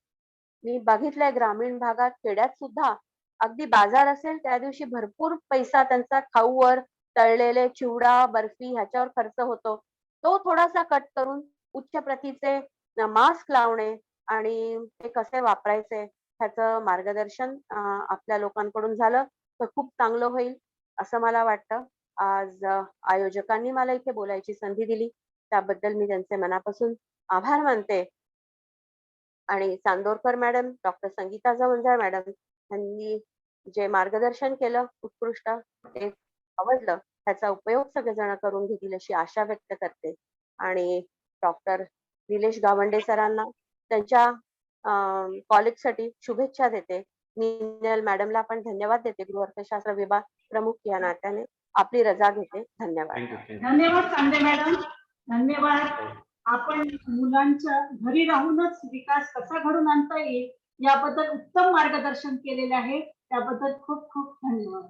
मी बघितलंय ग्रामीण भागात, खेड्यात सुद्धा अगदी बाजार असेल त्या दिवशी भरपूर पैसा त्यांचा खाऊवर, तळलेले चिवडा, बर्फी ह्याच्यावर खर्च होतो. तो थोडासा कट करून उच्च प्रतीचे मास्क लावणे आणि ते कसे वापरायचे ह्याचं मार्गदर्शन आपल्या लोकांकडून झालं तर खूप चांगलं होईल असं मला वाटतं. आज आयोजकांनी मला इथे बोलायची संधी दिली त्याबद्दल मी त्यांचे मनापासून आभार मानते. आणि Chandorkar madam, doctor Sangeeta Jawanjal madam यांनी जे मार्गदर्शन केलं उत्कृष्ट, ते आवडलं. त्याचा उपयोग सगळेजण करून घेतील अशी आशा व्यक्त करते. आणि डॉक्टर निलेश गावंडे सरांना त्यांच्या कॉलेजसाठी शुभेच्छा देते. नीनल मॅडमला पण धन्यवाद देते. गृहअर्थशास्त्र विभाग प्रमुख या नात्याने आपली रजा घेते. धन्यवाद. थँक्यू. धन्यवाद कांदे मॅडम. धन्यवाद. आपण मुलांच्या घरी राहूनच विकास कसा घडून आणता येईल याबद्दल उत्तम मार्गदर्शन केलेले आहे. त्याबद्दल खूप खूप धन्यवाद.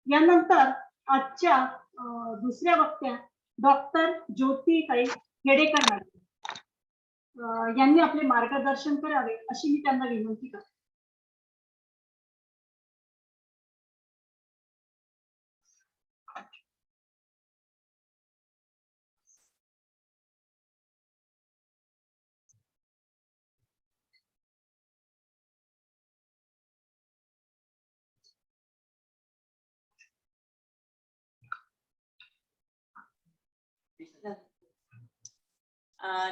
यानंतर आजच्या दुसऱ्या वक्त्या डॉक्टर ज्योतिताई खेडेकर मॅडम यांनी आपले मार्गदर्शन करावे अशी मी त्यांना विनंती करते.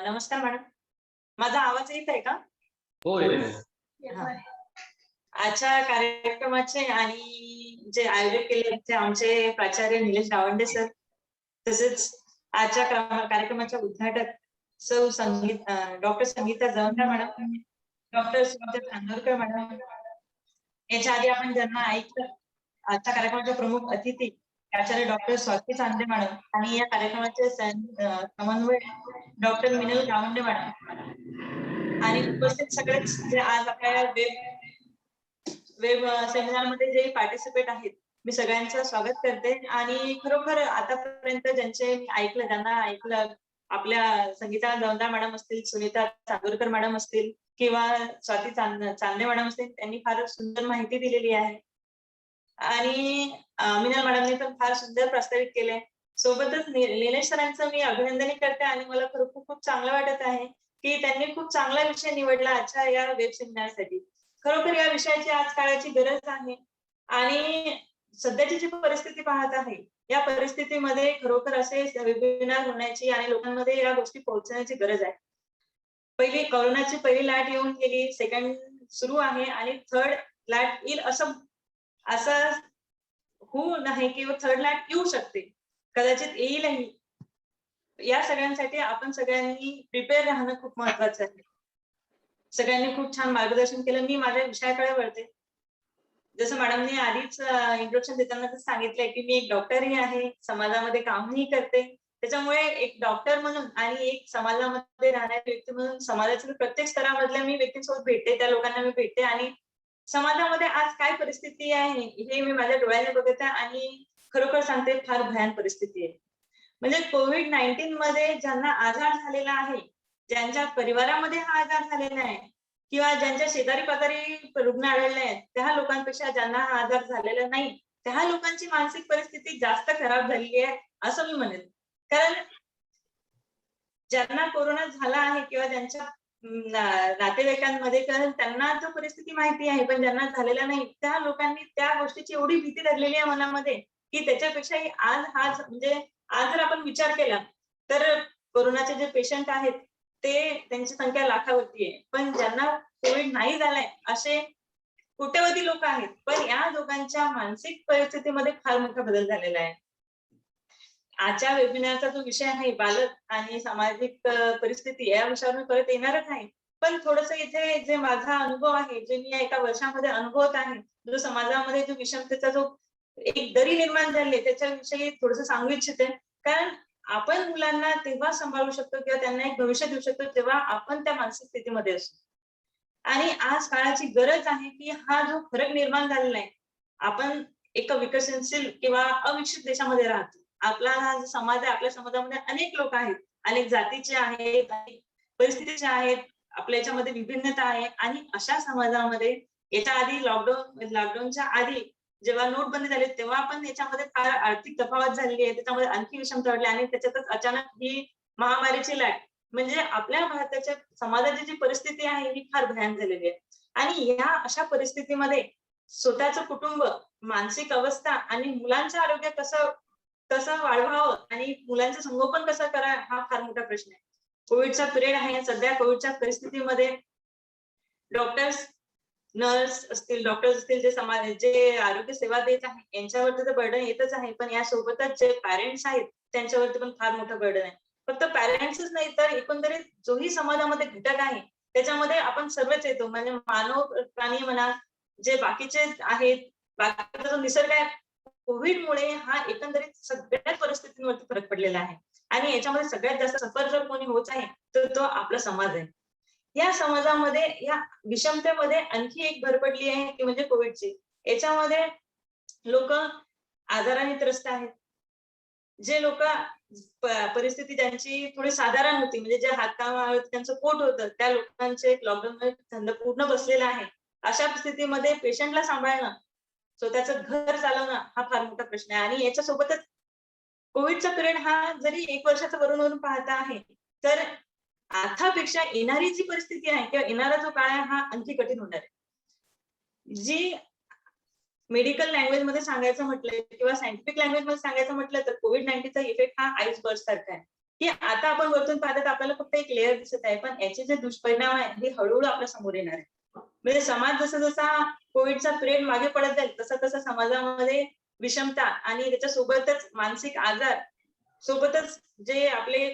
नमस्कार मॅडम, माझा आवाज येत आहे का? हो येते. आजच्या कार्यक्रमाचे आणि जे आयोजक केले ते आमचे प्राचार्य निलेश गावंडे सर, तसेच आजच्या कार्यक्रमाच्या उद्घाटक सौ संगीत doctor Sangeeta Jawanda madam, doctor Chandorkar madam, याच्या आधी आपण ज्यांना ऐकलं, आजच्या कार्यक्रमाचे प्रमुख अतिथी आचार्य डॉक्टर स्वाती चांदे मॅडम आणि या कार्यक्रमाचे समन्वय डॉक्टर मिनल गावंडे मॅडम आणि उपस्थित सगळेच जे आज आपल्या वेब सेमिनार मध्ये जे पार्टिसिपेट आहेत, मी सगळ्यांचं स्वागत करते. आणि खरोखर आतापर्यंत ज्यांना ऐकलं आपल्या संगीता दवंदा मॅडम असतील, सुनीता चांदोरकर मॅडम असतील किंवा स्वाती चांदे मॅडम असतील, त्यांनी फार सुंदर माहिती दिलेली आहे. आणि मिनल मॅडमने पण फार सुंदर प्रस्तावित केले. सोबतच निलेश सरांचं मी अभिनंदन करते आणि मला खरोखर खूप चांगलं वाटत आहे की त्यांनी खूप चांगला विषय निवडला आजच्या या वेब सेमिनारसाठी. खरोखर या विषयाची आज काळाची गरज आहे आणि सध्याची जी परिस्थिती पाहत आहे, या परिस्थितीमध्ये खरोखर असे वेबिनार होण्याची आणि लोकांमध्ये या गोष्टी पोहोचण्याची गरज आहे. कोरोनाची पहिली लाट येऊन गेली, सेकंड सुरू आहे आणि थर्ड लाट येईल असं होऊ नाही किंवा थर्ड लाट येऊ शकते, कदाचित येईलही. या सगळ्यांसाठी आपण सगळ्यांनी प्रिपेअर राहणं खूप महत्वाचं आहे. सगळ्यांनी खूप छान मार्गदर्शन केलं. मी माझ्या विषयाकडे वळते. जसं मॅडमने आधीच इंट्रोडक्शन देताना सांगितलंय की मी एक डॉक्टरही आहे, समाजामध्ये कामही करते. त्याच्यामुळे एक डॉक्टर म्हणून आणि एक समाजामध्ये राहणारी व्यक्ती म्हणून समाजाच्या प्रत्येक स्तरामधल्या मी व्यक्तींसोबत भेटते, त्या लोकांना मी भेटते आणि समाजामध्ये आज काय परिस्थिती आहे हे मी माझ्या डोळ्याने बघत आहे आणि खरोखर सांगते, फार भयान परिस्थिती आहे. म्हणजे कोविड-19 मध्ये ज्यांना आजार झालेला आहे, ज्यांच्या परिवारामध्ये हा आजार झालेला आहे किंवा ज्यांच्या शेजारी पाजारी रुग्ण आढळले आहेत, त्या लोकांपेक्षा ज्यांना हा आजार झालेला नाही, त्या लोकांची मानसिक परिस्थिती जास्त खराब झालेली आहे असं मी म्हणेन. कारण ज्यांना कोरोना झाला आहे किंवा ज्यांच्या नातेवाईकांमध्ये त्यांना तो परिस्थिती माहिती आहे, पण ज्यांना झालेला नाही त्या लोकांनी त्या गोष्टीची एवढी भीती धरलेली आहे मनामध्ये की त्याच्यापेक्षाही आज जर आपण विचार केला तर कोरोनाचे जे पेशंट आहेत त्यांची संख्या लाखावरती आहे, पण ज्यांना कोविड नाही झालाय असे कोट्यवधी लोक आहेत. पण या लोकांच्या मानसिक परिस्थितीमध्ये फार मोठा बदल झालेला आहे. आजच्या वेबिनारचा जो विषय आहे बालक आणि सामाजिक परिस्थिती, या विषयावर मी परत येणारच आहे. पण थोडस इथे जे माझा अनुभव आहे, जे मी एका वर्षामध्ये अनुभवत आहे, जो समाजामध्ये जो विषमतेचा जो एक दरी निर्माण झाली त्याच्याविषयी थोडस सांगू इच्छिते. कारण आपण मुलांना तेव्हा सांभाळू शकतो किंवा त्यांना एक भविष्य देऊ शकतो जेव्हा आपण त्या मानसिक स्थितीमध्ये असतो. आणि आज काळाची गरज आहे की हा जो फरक निर्माण झालेला आहे, आपण एका विकसनशील किंवा अविकसित देशामध्ये राहतो. आपला हा जो समाज आहे, आपल्या समाजामध्ये अनेक लोक आहेत, अनेक जातीचे आहेत, अनेक परिस्थितीचे आहेत, आपल्या याच्यामध्ये विभिन्नता आहे. आणि अशा समाजामध्ये याच्या आधी लॉकडाऊनच्या आधी जेव्हा नोटबंदी झाली तेव्हा पण याच्यामध्ये फार आर्थिक तफावत झालेली आहे, त्याच्यामध्ये आणखी विषमता वाढली आणि त्याच्यातच अचानक ही महामारीची लाट म्हणजे आपल्या भारताच्या समाजाची जी परिस्थिती आहे ही फार भयान झालेली आहे. आणि या अशा परिस्थितीमध्ये स्वतःचं कुटुंब, मानसिक अवस्था आणि मुलांचं आरोग्य कसं वाढवावं आणि मुलांचं संगोपन कसं करावं हा फार मोठा प्रश्न आहे. कोविडचा पिरियड आहे. सध्या कोविडच्या परिस्थितीमध्ये डॉक्टर्स, नर्स असतील, जे आरोग्य सेवा देत आहे यांच्यावरती तर बर्डन येतच आहे, पण यासोबतच जे पॅरेंट्स आहेत त्यांच्यावरती पण फार मोठं बर्डन आहे. फक्त पॅरेंट्सच नाही तर एकंदरीत जोही समाजामध्ये घटक आहे त्याच्यामध्ये आपण सर्वच येतो. म्हणजे मानव प्राणी म्हणा, जे बाकीचे आहेत, बाकीचा जो निसर्ग आहे, कोविडमुळे हा एकंदरीत सगळ्याच परिस्थितींवरती फरक पडलेला आहे. आणि याच्यामध्ये सगळ्यात जास्त सफर जर कोणी होत आहे तर तो आपला समाज आहे. या समाजामध्ये या विषमतेमध्ये आणखी एक भर पडली आहे ती म्हणजे कोविडची. याच्यामध्ये लोक आजाराने त्रस्त आहेत. जे लोक परिस्थिती ज्यांची थोडी साधारण होती, म्हणजे जे हातकामावर त्यांचं पोट होतं, त्या लोकांचे लॉकडाऊनमध्ये धंदा पूर्ण बसलेला आहे. अशा स्थितीमध्ये पेशंटला सांभाळणं, स्वतःचं घर चालवणं हा फार मोठा प्रश्न आहे. आणि याच्यासोबतच कोविडचा पिरियड हा जरी 1 वर्षाचा वरून पाहता आहे तर आतापेक्षा येणारी जी परिस्थिती आहे किंवा येणारा जो काळ आहे हा आणखी कठीण होणार आहे. जी मेडिकल लँग्वेज मध्ये सांगायचं म्हटलं किंवा सायंटिफिक लँग्वेज मध्ये सांगायचं म्हटलं तर कोविड-19चा इफेक्ट हा आईसबर्ग सारखा आहे की आता आपण वरतून पाहतात आपल्याला फक्त एक लेअर दिसत आहे, पण याचे जे दुष्परिणाम आहेत हे हळूहळू आपल्या समोर येणार आहे. म्हणजे समाज जसा कोविडचा पिरियड मागे पडत जाईल तसा समाजामध्ये विषमता आणि त्याच्यासोबतच मानसिक आजार, सोबतच जे आपले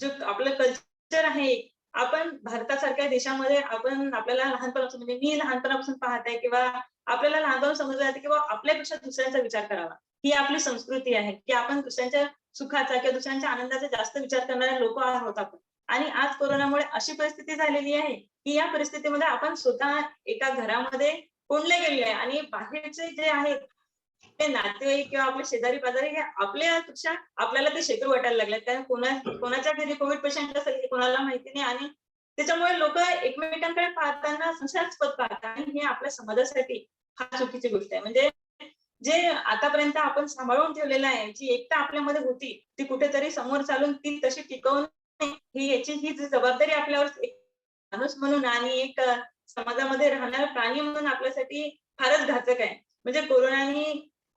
जो आपलं कल्चर आहे, आपण भारतासारख्या देशामध्ये आपण आपल्याला लहानपणापासून म्हणजे मी लहानपणापासून पाहत आहे किंवा आपल्याला लहानपणापासून समजलं जातं किंवा आपल्यापेक्षा दुसऱ्यांचा विचार करावा, ही आपली संस्कृती आहे की आपण दुसऱ्यांच्या सुखाचा किंवा दुसऱ्यांच्या आनंदाचा जास्त विचार करणारे लोक आहोत आपण. आणि आज कोरोनामुळे अशी परिस्थिती झालेली आहे की या परिस्थितीमध्ये आपण स्वतः एका घरामध्ये कोंडले गेलेले आहे आणि बाहेरचे जे आहेत ते नातेवाईक किंवा आपले शेजारी पाजारी हे आपल्यापेक्षा आपल्याला ते शत्रू वाटायला लागलेत, कारण कोणाच्या घरी कोविड पेशंट असेल हे कोणाला माहिती नाही आणि त्याच्यामुळे लोक एकमेकांकडे पाहताना संशयास्पद पाहतात आणि हे आपल्या समाजासाठी फार चुकीची गोष्ट आहे. म्हणजे जे आतापर्यंत आपण सांभाळून ठेवलेलं आहे, जी एकता आपल्यामध्ये होती ती कुठेतरी समोर चालून ती तशी टिकवून ही जबाबदारी आपल्यावर एक माणूस म्हणून आणि एक समाजामध्ये राहणारा प्राणी म्हणून आपल्यासाठी फारच घातक आहे. म्हणजे कोरोनाने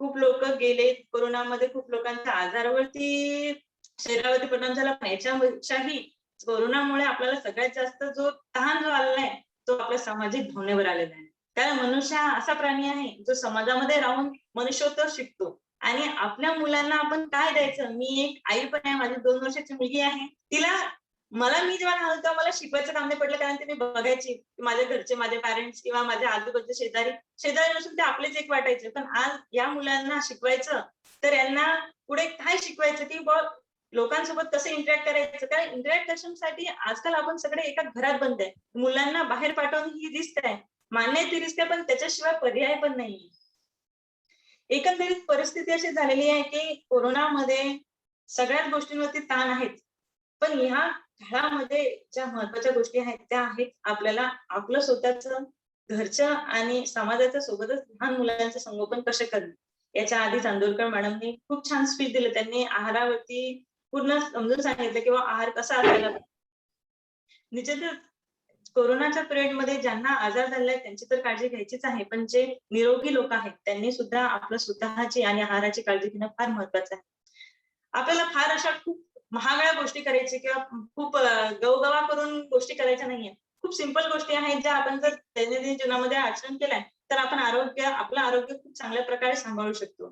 खूप लोक गेले, कोरोनामध्ये खूप लोकांच्या आजारावरती शरीरावरती परिणाम झाला, पण याच्यापेक्षाही कोरोनामुळे आपल्याला सगळ्यात जास्त जो ताण जो आलेला आहे तो आपल्या सामाजिक भावनेवर आलेला आहे. कारण मनुष्य हा असा प्राणी आहे जो समाजामध्ये राहून मनुष्यत्व शिकतो आणि आपल्या मुलांना आपण काय द्यायचं. मी एक आई पण आहे, माझी 2 वर्षाची मुलगी आहे, तिला मी जेव्हा लहान होतो मला शिकवायचं काम नाही पडलं, कारण ते मी बघायची माझ्या घरचे माझे पॅरेंट्स किंवा माझ्या आजूबाजूचे शेजारी नसून ते आपलेच एक वाटायचे. पण आज या मुलांना शिकवायचं तर यांना पुढे काय शिकवायचं की लोकांसोबत कसं इंटरॅक्ट करायचं, कारण इंटरॅक्शनसाठी आजकाल आपण सगळे एका घरात बंद आहे. मुलांना बाहेर पाठवून ही रिस्क आहे, मान्य ती रिस्क आहे, पण त्याच्याशिवाय पर्याय पण नाही. एकंदरीत परिस्थिती अशी झालेली आहे की कोरोनामध्ये सगळ्याच गोष्टींवरती ताण आहेत, पण ह्या काळामध्ये ज्या महत्वाच्या गोष्टी आहेत त्या आहेत आपल्याला आपलं स्वतःचं घरचं आणि समाजाच्या सोबतच लहान मुलांचं संगोपन कसं करणं. याच्या आधी चांदोरकर मॅडमनी खूप छान स्पीच दिलं, त्यांनी आहारावरती पूर्ण समजून सांगितलं किंवा आहार कसा असायला. निश्चितच कोरोनाच्या पिरियडमध्ये ज्यांना आजार झालेला आहे त्यांची तर काळजी घ्यायचीच आहे, पण जे निरोगी लोक आहेत त्यांनी सुद्धा आपलं स्वतःची आणि आहाराची काळजी घेणं फार महत्वाचं आहे. आपल्याला फार अशा खूप महागड्या गोष्टी करायची किंवा खूप गवगवा करून गोष्टी करायच्या नाहीये. खूप सिंपल गोष्टी आहेत ज्या आपण जर दैनंदिन जीवनामध्ये आचरण केल्या तर आपण आपलं आरोग्य खूप चांगल्या प्रकारे सांभाळू शकतो.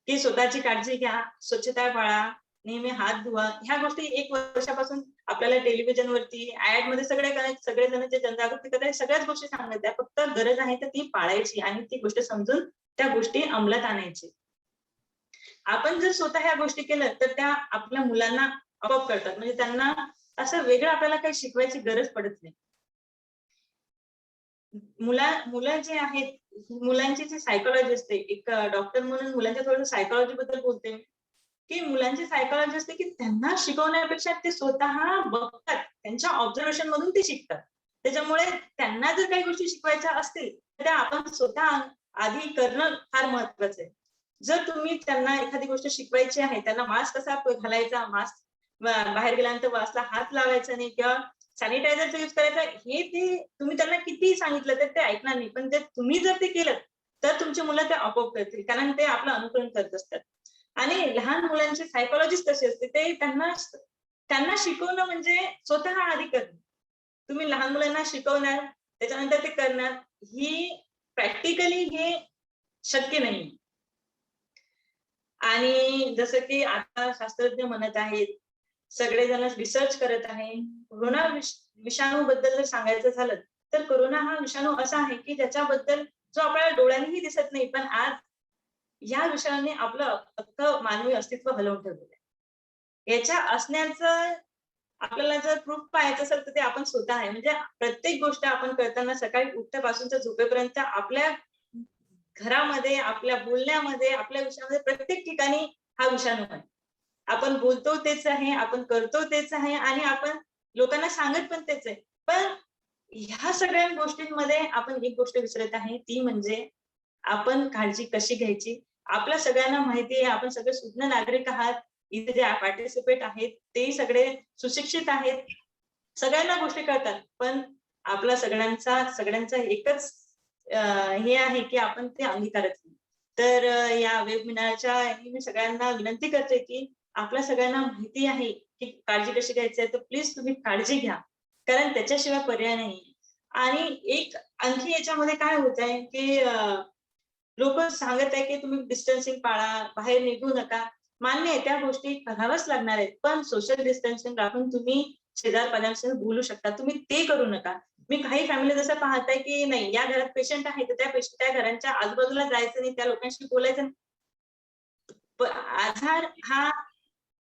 की स्वतःची काळजी घ्या, स्वच्छता पाळा, नेहमी हात धुवा. ह्या गोष्टी 1 वर्षापासून आपल्याला टेलिव्हिजनवरती ऍड मध्ये सगळेजण जे जनजागृती करतात सगळ्याच गोष्टी सांगतात. त्या फक्त गरज आहे तर ती पाळायची आणि ती गोष्ट समजून त्या गोष्टी अंमलात आणायची. आपण जर स्वतः ह्या गोष्टी केल्या तर त्या आपल्या मुलांना आपोआप करतात, म्हणजे त्यांना असं वेगळं आपल्याला काही शिकवायची गरज पडत नाही. मुलं जे आहेत, मुलांची जी सायकोलॉजी असते, एक डॉक्टर म्हणून मुलांच्या थोडं सायकोलॉजी बद्दल बोलते की मुलांची सायकोलॉजी असते की त्यांना शिकवण्यापेक्षा ते स्वतः बघतात, त्यांच्या ऑब्झर्वेशन मधून ते शिकतात. त्याच्यामुळे त्यांना जर काही गोष्टी शिकवायच्या असतील तर त्या आपण स्वतः आधी करणं फार महत्वाचं आहे. जर तुम्ही त्यांना एखादी गोष्ट शिकवायची आहे, त्यांना मास्क कसा घालायचा, मास्क बाहेर गेल्यानंतर मास्कला हात लावायचा नाही किंवा सॅनिटायझरचा यूज करायचा, हे ते तुम्ही त्यांना किती सांगितलं तर ते ऐकणार नाही, पण तुम्ही जर ते केलं तर तुमची मुलं ते आपोआप करतील, कारण ते आपलं अनुकरण करत असतात. आणि लहान मुलांची सायकोलॉजीच तशी असते, ते त्यांना शिकवणं म्हणजे स्वतः आधी करणं. तुम्ही लहान मुलांना शिकवणार त्याच्यानंतर ते करणार, ही प्रॅक्टिकली हे शक्य नाही. आणि जसं की आता शास्त्रज्ञ म्हणत आहेत, सगळेजण रिसर्च करत आहे, कोरोना विषाणू बद्दल जर सांगायचं झालं तर कोरोना हा विषाणू असा आहे की ज्याच्याबद्दल जो आपल्याला डोळ्यांनीही दिसत नाही, पण आज या विषयाने आपलं अख्खं मानवी अस्तित्व हलवून ठेवलेलं आहे. याच्या असण्याचं आपल्याला जर प्रूफ पाहायचं असेल तर ते आपण स्वतः आहे. म्हणजे प्रत्येक गोष्ट आपण करताना सकाळी उठल्यापासूनच्या झोपेपर्यंत आपल्या घरामध्ये, आपल्या बोलण्यामध्ये, आपल्या विषयामध्ये प्रत्येक ठिकाणी हा विषाणू आहे. आपण बोलतो तेच आहे, आपण करतो तेच आहे आणि आपण लोकांना सांगत पण तेच आहे. पण ह्या सगळ्या गोष्टींमध्ये आपण एक गोष्ट विसरत आहे, ती म्हणजे आपण काळजी कशी घ्यायची. आपल्या सगळ्यांना माहिती आहे, आपण सगळे सुज्ञ नागरिक आहात. इथे जे पार्टिसिपेट आहेत तेही सगळे सुशिक्षित आहेत, सगळ्यांना गोष्टी कळतात, पण आपला सगळ्यांचा एकच हे आहे की आपण ते अंगीकारत नाही. तर या वेबिनारच्या मी सगळ्यांना विनंती करते की आपल्या सगळ्यांना माहिती आहे की काळजी कशी घ्यायची आहे, तर प्लीज तुम्ही काळजी घ्या, कारण त्याच्याशिवाय पर्याय नाही. आणि एक आणखी याच्यामध्ये काय होत आहे की लोक सांगत आहे की तुम्ही डिस्टन्सिंग पाळा, बाहेर निघू नका, मान्य आहे, त्या गोष्टी कराव्याच लागणार आहेत, पण सोशल डिस्टन्सिंग राखून तुम्ही शेजार पाजारांशी बोलू शकता, तुम्ही ते करू नका. मी काही फॅमिली जसं पाहताय की नाही, या घरात पेशंट आहे तर त्या घरांच्या आजूबाजूला जायचं नाही, त्या लोकांशी बोलायचं नाही. आजार हा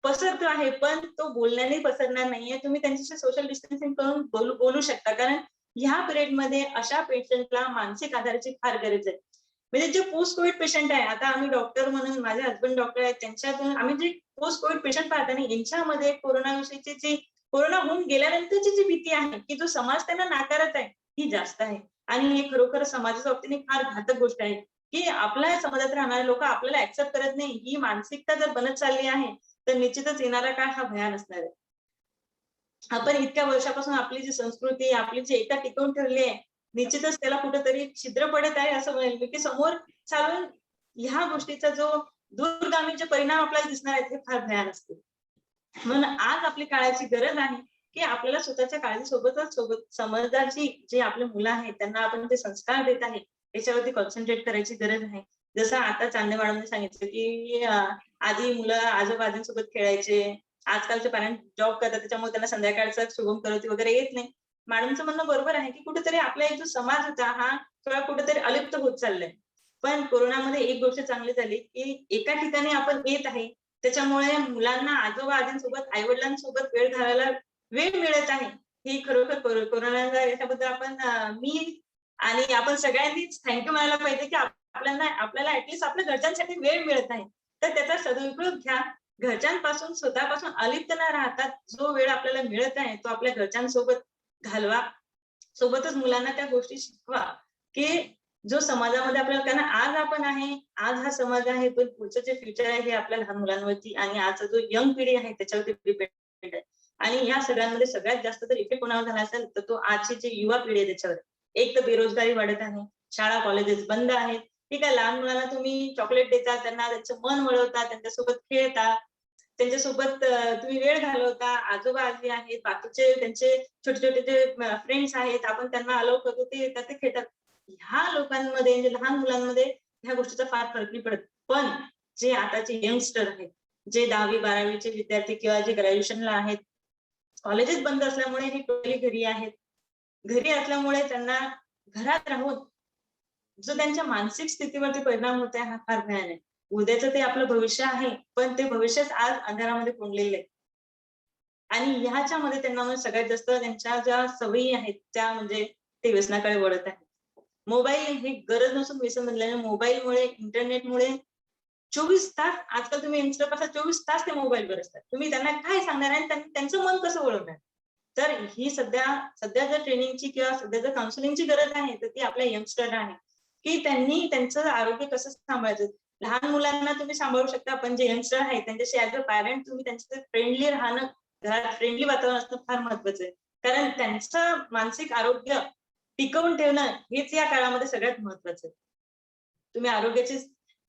पसरतो आहे, पण तो बोलण्याने पसरणार नाहीये. तुम्ही त्यांच्याशी सोशल डिस्टन्सिंग करून बोलू शकता, कारण ह्या पिरियडमध्ये अशा पेशंटला मानसिक आधाराची फार गरज आहे. म्हणजे जे पोस्ट कोविड पेशंट आहे, आता आम्ही डॉक्टर म्हणून, माझे हसबंड डॉक्टर आहेत, त्यांच्यातून आम्ही जे पोस्ट कोविड पेशंट पाहता नाही, यांच्यामध्ये कोरोनाविषयीची जी कोरोना होऊन गेल्यानंतरची जी भीती आहे, की जो समाज त्यांना नाकारत आहे, ही जास्त आहे. आणि हे खरोखर समाजाच्या बाबतीने फार घातक गोष्ट आहे, की आपल्या समाजात राहणारे लोक आपल्याला ऍक्सेप्ट करत नाही. ही मानसिकता जर बनत चालली आहे, तर निश्चितच येणारा काळ हा भयान असणार आहे. आपण इतक्या वर्षापासून आपली जी संस्कृती, आपली जी एकता टिकवून ठेवली आहे, निश्चितच त्याला कुठेतरी छिद्र पडत आहे असं म्हणेल मी, की समोर चालून ह्या गोष्टीचा जो दूरगामी जे परिणाम आपल्याला दिसणार आहेत, हे फार भयान असतील. म्हणून आज आपली काळाची गरज आहे, की आपल्याला स्वतःच्या काळजीसोबतच समजदारची जे आपले मुलं आहेत, त्यांना आपण ते संस्कार देत आहे, याच्यावरती कॉन्सन्ट्रेट करायची गरज आहे. जसं आता चांदे मॅडमने सांगितलं, की आधी मुलं आजोबाजूंसोबत खेळायचे, आजकालचे पॅरेंट जॉब करतात, त्याच्यामुळे त्यांना संध्याकाळचा शुभमकरोती वगैरे येत नाही. मॅडमचं म्हणणं बरोबर आहे, की कुठेतरी आपला एक जो समाज होता, हा थोडा कुठेतरी अलिप्त होत चाललाय. पण कोरोनामध्ये एक गोष्ट चांगली झाली, की एका ठिकाणी आपण येत आहे, त्याच्यामुळे मुलांना आजोबा आजींसोबत, आई वडिलांसोबत वेळ घालायला वेळ मिळत आहे. ही खरोखर कोरोनाच्या याच्याबद्दल आपण मी आणि आपण सगळ्यांनीच थँक्यू म्हणायला पाहिजे, की आपल्याला ऍटलीस्ट आपल्या घरच्यांसाठी वेळ मिळत आहे. तर त्याचा सदुपयोग घ्या. घरच्यांपासून, स्वतःपासून अलिप्त न राहता जो वेळ आपल्याला मिळत आहे, तो आपल्या घरच्यांसोबत घालवा. सोबतच मुलांना त्या गोष्टी शिकवा, की जो समाजामध्ये आपल्याला, कारण आज आपण आहे, आज हा समाज आहे, पण पुढचं जे फ्युचर आहे हे आपल्या लहान मुलांवरती आणि आजचा जो यंग पिढी आहे त्याच्यावरती डिपेंड आहे. आणि या सगळ्यांमध्ये सगळ्यात जास्त जर इफेक्ट कोणावर झाला असेल तर तो आजची जी युवा पिढी आहे त्याच्यावर. एक तर बेरोजगारी वाढत आहे, शाळा कॉलेजेस बंद आहेत. ठीक आहे, लहान मुलांना तुम्ही चॉकलेट देता, त्यांना त्यांचं मन वळवता, त्यांच्यासोबत खेळता, त्यांच्यासोबत तुम्ही वेळ घालवता, आजोबा आजी आहेत, बाकीचे त्यांचे छोटे छोटे जे फ्रेंड्स आहेत, आपण त्यांना अलाउ करतो, ते येतात, ते खेळतात. ह्या लोकांमध्ये, म्हणजे लहान मुलांमध्ये ह्या गोष्टीचा फार फरक नाही पडत. पण जे आताचे यंगस्टर आहेत, जे 10वी-12वीचे विद्यार्थी किंवा जे ग्रॅज्युएशनला आहेत, कॉलेजेस बंद असल्यामुळे हे टोटली घरी आहेत. घरी असल्यामुळे त्यांना घरात राहून जो त्यांच्या मानसिक स्थितीवरती परिणाम होत आहे, हा फार भयान आहे. उद्याचं ते आपलं भविष्य आहे, पण ते भविष्यच आज अंधारामध्ये कोंडलेलं आहे. आणि ह्याच्यामध्ये त्यांना सगळ्यात जास्त त्यांच्या ज्या सवयी आहेत त्या म्हणजे ते व्यसनाकडे वळत आहेत. मोबाईल हे गरज नसून व्यसन बनलेलं. मोबाईलमुळे, इंटरनेटमुळे 24 तास, आजकाल तुम्ही यंगस्टर 24 तास ते मोबाईलवर असतात. तुम्ही त्यांना काय सांगणार आणि त्यांचं मन कसं वळवणार? तर ही सध्या जर ट्रेनिंगची किंवा सध्या जर काउन्सिलिंगची गरज आहे, तर ती आपल्या यंगस्टरला आहे, की त्यांनी त्यांचं आरोग्य कसं सांभाळायचं. लहान मुलांना तुम्ही सांभाळू शकता, पण जे यंगस्टर आहेत त्यांच्याशी ऍज अ पॅरेंट तुम्ही त्यांच्या फ्रेंडली राहणं, घरात फ्रेंडली वातावरण असणं फार महत्वाचं आहे. कारण त्यांचं मानसिक आरोग्य टिकवून ठेवणं हेच या काळामध्ये सगळ्यात महत्वाचं आहे. तुम्ही आरोग्याची,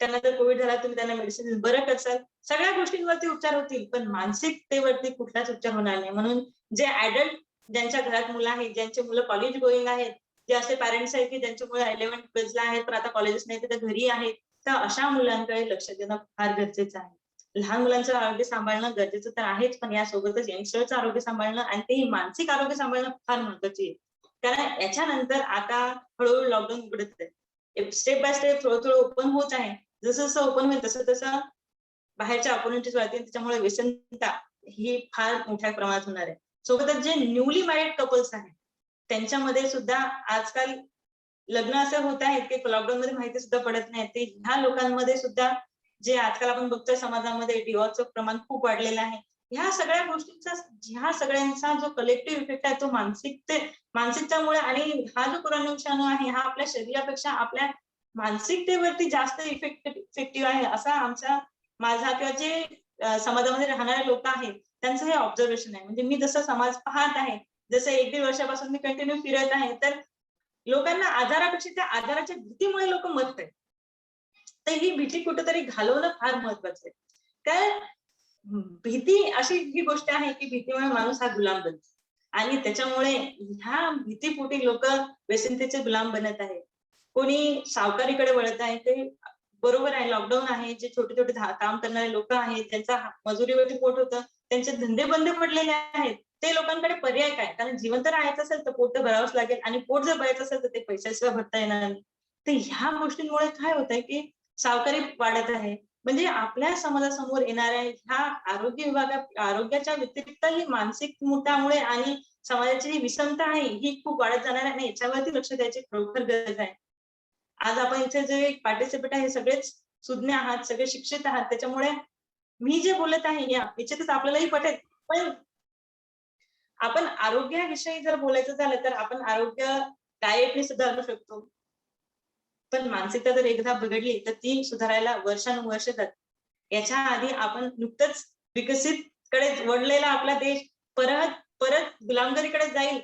त्यांना जर कोविड झाला, तुम्ही त्यांना मेडिसिन बरं करसाल, सगळ्या गोष्टींवरती उपचार होतील, पण मानसिकतेवरती कुठलाच उपचार होणार नाही. म्हणून जे ऍडल्ट, ज्यांच्या घरात मुलं आहेत, ज्यांचे मुलं कॉलेज गोईंग आहेत, जे असे पॅरेंट्स आहेत की ज्यांची मुलं 11th-12th ला आहेत पण आता कॉलेजेस नाही, तर घरी आहेत, तर अशा मुलांकडे लक्ष देणं फार गरजेचं आहे. लहान मुलांचं आरोग्य सांभाळणं गरजेचं तर आहेच, पण यासोबतच यंगस्टरचं आरोग्य सांभाळणं आणि ते मानसिक आरोग्य सांभाळणं फार महत्वाचे आहे. कारण याच्यानंतर आता हळूहळू लॉकडाऊन उघडत आहे, स्टेप बाय स्टेप थोडं ओपन होत आहे. जसं जसं ओपन होईल तसं तसं बाहेरच्या ऑपॉर्च्युनिटीज वाढतील, त्याच्यामुळे व्यसनता ही फार मोठ्या प्रमाणात होणार आहे. सोबतच जे न्यूली मॅरिड कपल्स आहेत त्यांच्यामध्ये सुद्धा आजकाल लग्न असं होत आहेत की लॉकडाऊन मध्ये माहिती सुद्धा पडत नाही. ते ह्या लोकांमध्ये सुद्धा जे आजकाल आपण बघतोय समाजामध्ये डिवॉर्सचं प्रमाण खूप वाढलेलं आहे. ह्या सगळ्या गोष्टींचा, ह्या सगळ्यांचा जो कलेक्टिव्ह इफेक्ट आहे तो मानसिकतेमुळे, आणि हा जो कोरोना विषाणू आहे हा आपल्या शरीरापेक्षा आपल्या मानसिकतेवरती जास्त इफेक्टिव्ह आहे, असा माझा किंवा जे समाजामध्ये राहणारे लोक आहेत त्यांचं हे ऑब्झर्वेशन आहे. म्हणजे मी जसं समाज पाहत आहे, जसं 1-1.5 वर्षापासून मी कंटिन्यू फिरत आहे, तर लोकांना आजारापेक्षा त्या आजाराच्या भीतीमुळे लोक मरत आहेत. तर ही भीती कुठेतरी घालवणं फार महत्वाचं आहे. कारण भीती अशी ही गोष्ट आहे की भीतीमुळे माणूस हा गुलाम बनतो, आणि त्याच्यामुळे ह्या भीतीपोटी लोक व्यसनतेचे गुलाम बनत आहेत. कोणी सावकारीकडे वळत आहे, ते बरोबर आहे, लॉकडाऊन आहे, जे छोटे छोटे काम करणारे लोक आहेत, त्यांचा मजुरीवरती पोट होतं, त्यांचे धंदे बंद पडलेले आहेत, ते लोकांकडे पर्याय काय? कारण जीवन तर राहायचं असेल तर पोट तर भरावंच लागेल, आणि पोट जर भरायचं असेल तर ते पैशाशिवाय भरता येणार नाही. तर ह्या गोष्टींमुळे काय होत आहे की सावकारी वाढत आहे. म्हणजे आपल्या समाजासमोर येणाऱ्या ह्या आरोग्य विभागात आरोग्याच्या व्यतिरिक्त ही मानसिक मुद्द्यामुळे आणि समाजाची जी विषमता आहे ही खूप वाढत जाणार आहे, आणि याच्यावरती लक्ष द्यायची खरोखर गरज आहे. आज आपण इथे जे पार्टिसिपेट आहे सगळेच सुज्ञ आहात, सगळे शिक्षित आहात, त्याच्यामुळे मी जे बोलत आहे या निश्चितच आपल्यालाही पटेल. पण आपण आरोग्याविषयी जर बोलायचं झालं तर आपण आरोग्य डाएटने सुधारू शकतो. पण मानसिकता जर एकदा बिघडली तर ती सुधारायला वर्षानुवर्ष जातात. याच्या आधी आपण नुकतंच विकसित कडे वळलेला आपला देश परत परत गुलामगिरीकडे जाईल,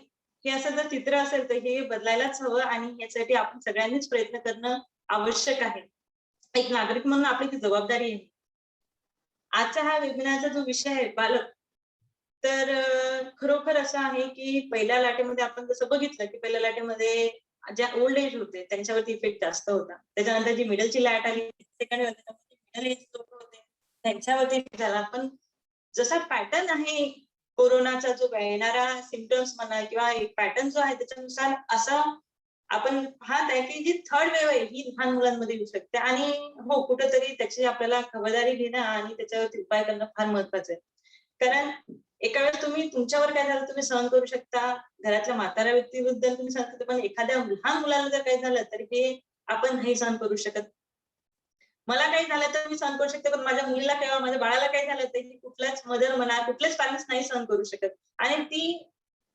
हे असं जर चित्र असेल तर हे बदलायलाच हवं, आणि यासाठी आपण सगळ्यांनीच प्रयत्न करणं आवश्यक आहे. एक नागरिक म्हणून आपली ती जबाबदारी आहे. आजचा हा वेबिनारचा जो विषय आहे बालक, तर खरोखर असं आहे की पहिल्या लाटेमध्ये आपण जसं बघितलं की पहिल्या लाटेमध्ये ज्या ओल्ड एज होते त्यांच्यावरती इफेक्ट जास्त होता. त्याच्यानंतर जी मिडलची लाट आली, सेकंड मिडल एज लोक होते त्यांच्यावरती इफेक्ट झाला. पण जसा पॅटर्न आहे कोरोनाचा, जो येणारा सिम्पटम्स म्हणा किंवा एक पॅटर्न जो आहे त्याच्यानुसार असा आपण पाहत आहे की जी थर्ड वेव्ह आहे ही लहान मुलांमध्ये येऊ शकते. आणि हो, कुठेतरी त्याची आपल्याला खबरदारी घेणं आणि त्याच्यावरती उपाय करणं फार महत्वाचं आहे. कारण एका वेळेस तुम्ही तुमच्यावर काय झालं तुम्ही सहन करू शकता, घरातल्या म्हाताऱ्या व्यक्तीबद्दल तुम्ही सहन करता, पण एखाद्या लहान मुलाला जर काही झालं तर हे आपण नाही सहन करू शकत. मला काही झालं तर मी सहन करू शकते, पण माझ्या मुलीला किंवा माझ्या बाळाला काही झालं तर कुठल्याच मदर म्हणा, कुठलेच पॅरेंट्स नाही सहन करू शकत. आणि